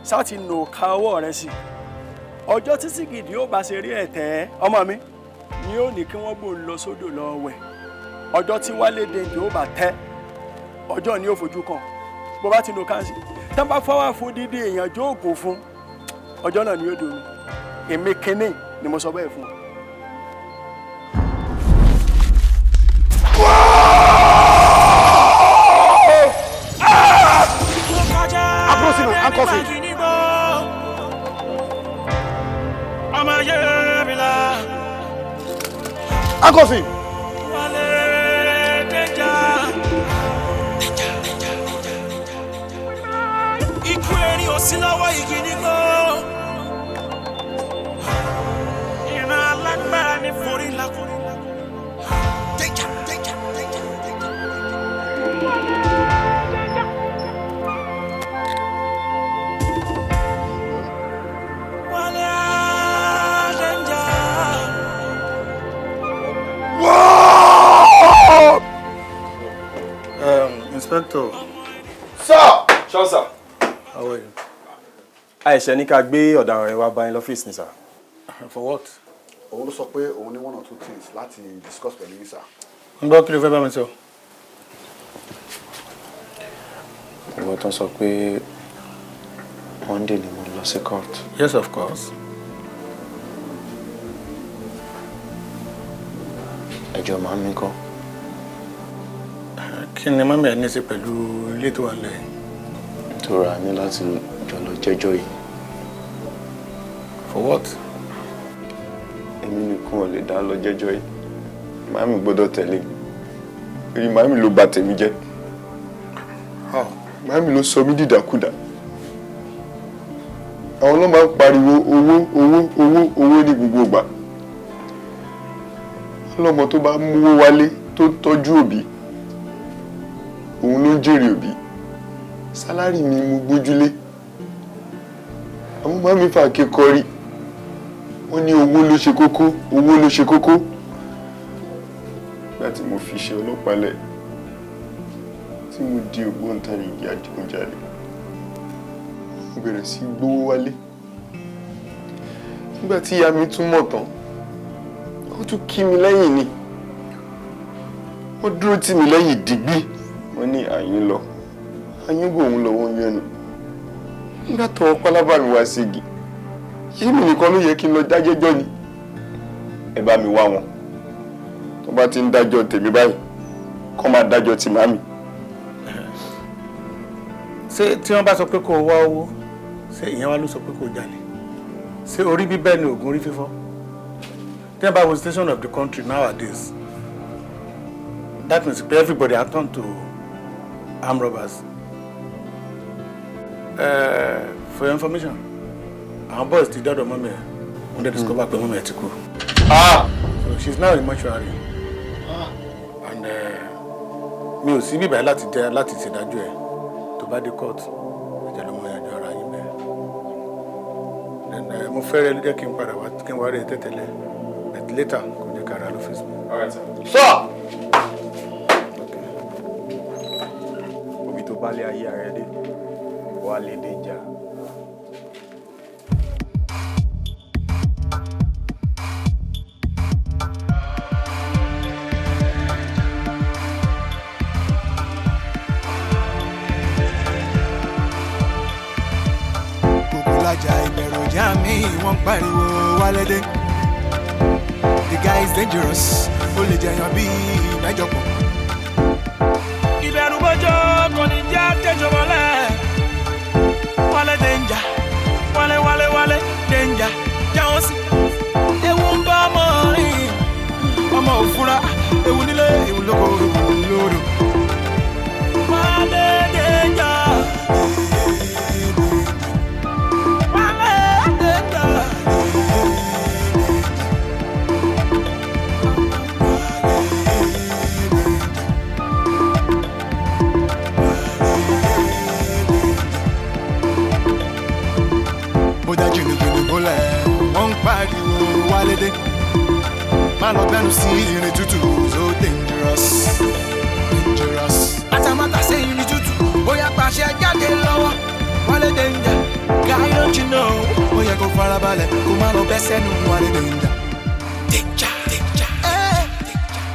sáà ti nà ká ọwọ́ rẹ sí ọjọ́ tí Sìgìdì yóò bá ṣe rí ẹ̀tẹ́ ọmọ mi ni ó ní kí wọ́n bò ń lọ sódò lọ wẹ̀ ọjọ́ tí Wale danger ó bá tẹ́ ọjọ́ ni ó fojú kan bó bá ti nà ká sí tá bá fọwọ́ fún dídí èèyàn jó ògùn fún ọjọ́ náà ni ó domi èmi kínní ni mo sọ bẹ́ẹ̀ fún ọ. Akofi. Ikú ẹni ò sí lọ́wọ́ igi nígbó. Ìran alágbára ní forí lakú. Inspector. Sir! Sure, sir. How are you? Àìṣẹ́ ní ká gbé ọ̀daràn rẹ̀ wá bá yín lọ́fíìsì ni, sir. For what? Òun ló sọ pé òun ní one or two things láti discuss pẹ̀lú yín, sir. Ń gbọ́ kí ló fẹ́ bá mi sọ? Ìwọ tán sọ pé Monday ni mo lọ sí court. Yes, of course. Ẹjọ́ máa ń mí kọ́. Kí ni mọ́mí ẹ̀ ní sí pẹ̀lú ilé tó wà lẹ́yìn? Tó ra ní láti jọ lọ jẹ́jọ́ yìí. For what? Èmi nìkan ò lè dá lọ jẹ́jọ́ yìí. Màámi gbọ́dọ̀ tẹ̀lé. Èyí màámi ló bà tèmi jẹ́. Màámi ló sọ mí dìdàkudà. Àwọn ló máa ń pariwo owó ní gbogbo ìgbà. Ọlọ́mọ tó bá mú wálé tó tọ́jú òbí. Òun ló ń jèrè òbí. Sálárì mi mo gbójúlé. Àwọn màámi fà kékọrí. Wọ́n ní owó ló ṣe kókó, owó ló ṣe kókó. Nígbà tí mo fi ṣe ọlọ́pàá lẹ̀, tí mo di ògbóǹtarìgì adigunjalè, mo bẹ̀rẹ̀ sí gbówó wálé. Nígbà tí ìyá mi tún mọ̀ tán, ó tún kí mi lẹ́yìn ni. Wọ́n dúró tì mí lẹ́yìn digbí. Wọ́n ní àyín lọ, àyín bò ń lọ́wọ́ yẹnu. Nígbà tó pálábà mi wá sí igi, ṣé mi nìkan ló yẹ kí n lọ dájẹ́jọ́ ni? Ẹ bá mi wá wọn. Tó bá ti ń dájọ́ tèmi báyìí, kó máa dájọ́ ti màmí. Ṣé tí wọ́n bá sọ pé kó o wá owó, ṣé ìyẹn wá ló sọ pé kó o jalè? Ṣé orí bíbẹ́ ni oògùn orí fífọ́? Tí wọ́n bá wo situation of the country nowadays, that means everybody has turned to armed robbers. For your information, our boys ti dọ́dọ̀ mọ́mí ẹ̀ wọ́n dẹ̀ discover pé mọ́mí ẹ̀ ti kú. So she's now in mortuary. And mi ò sí bíbá láti ṣèdájọ́ ẹ̀ tó bá dé court ẹ̀jẹ̀ ló mọ ìyàjọ́ ara yín bẹ́ẹ̀. Then mo fẹ́ rẹ ló jẹ́ kí n padà wá kí n wá rí ẹ tẹ́tẹ́lẹ̀ but later kò jẹ́ kára lọ́fíìsì mi. All right, sir. Sir! Omi tó bá lé ayé ara ẹ dé, Wale danger. Kòkòlájà ìbẹ̀rù ìjà mi wọ́n ń pariwo Wale dé. The guy is dangerous, ó lè jẹyàn bí mẹ́jọ pọ̀. Ìbẹ̀rù bọ́jọ́ kò ní já tẹ́jọ́ mọ́lẹ̀. Wale danger, Wale danger, jáwọ́ sí. Ewu ń bá ọmọ rìn, ọmọ òfurá, ewu nílé, ewu lóko, ewu lódò. Wale danger. má lọ gbẹ́nu sí irin tútù so dangerous dangerous. Àtàmátà ṣe irin tútù bóyá pàṣẹ jáde lọ́wọ́ Wale danger guy don't you know ó yẹ kó farabalẹ̀ kó má lọ bẹ́ sẹ́nu Wale danger danger danger.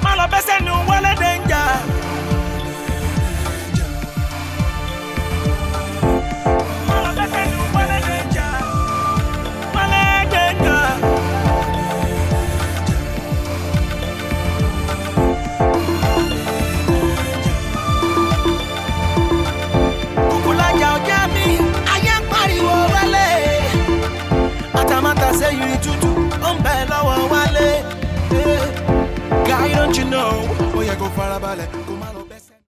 Má lọ bẹ́ sẹ́nu Wale danger. Má lọ bẹ́ sẹ́nu Wale danger. Wale danger. Kukulaja ọjà mi, ayé ń pariwo Wale. Àtàmátà ṣe yìí tútù, ó ń bẹ lọ́wọ́ Wale. Guy don't you know, ó yẹ kó farabalẹ̀ kó má lọ bẹ́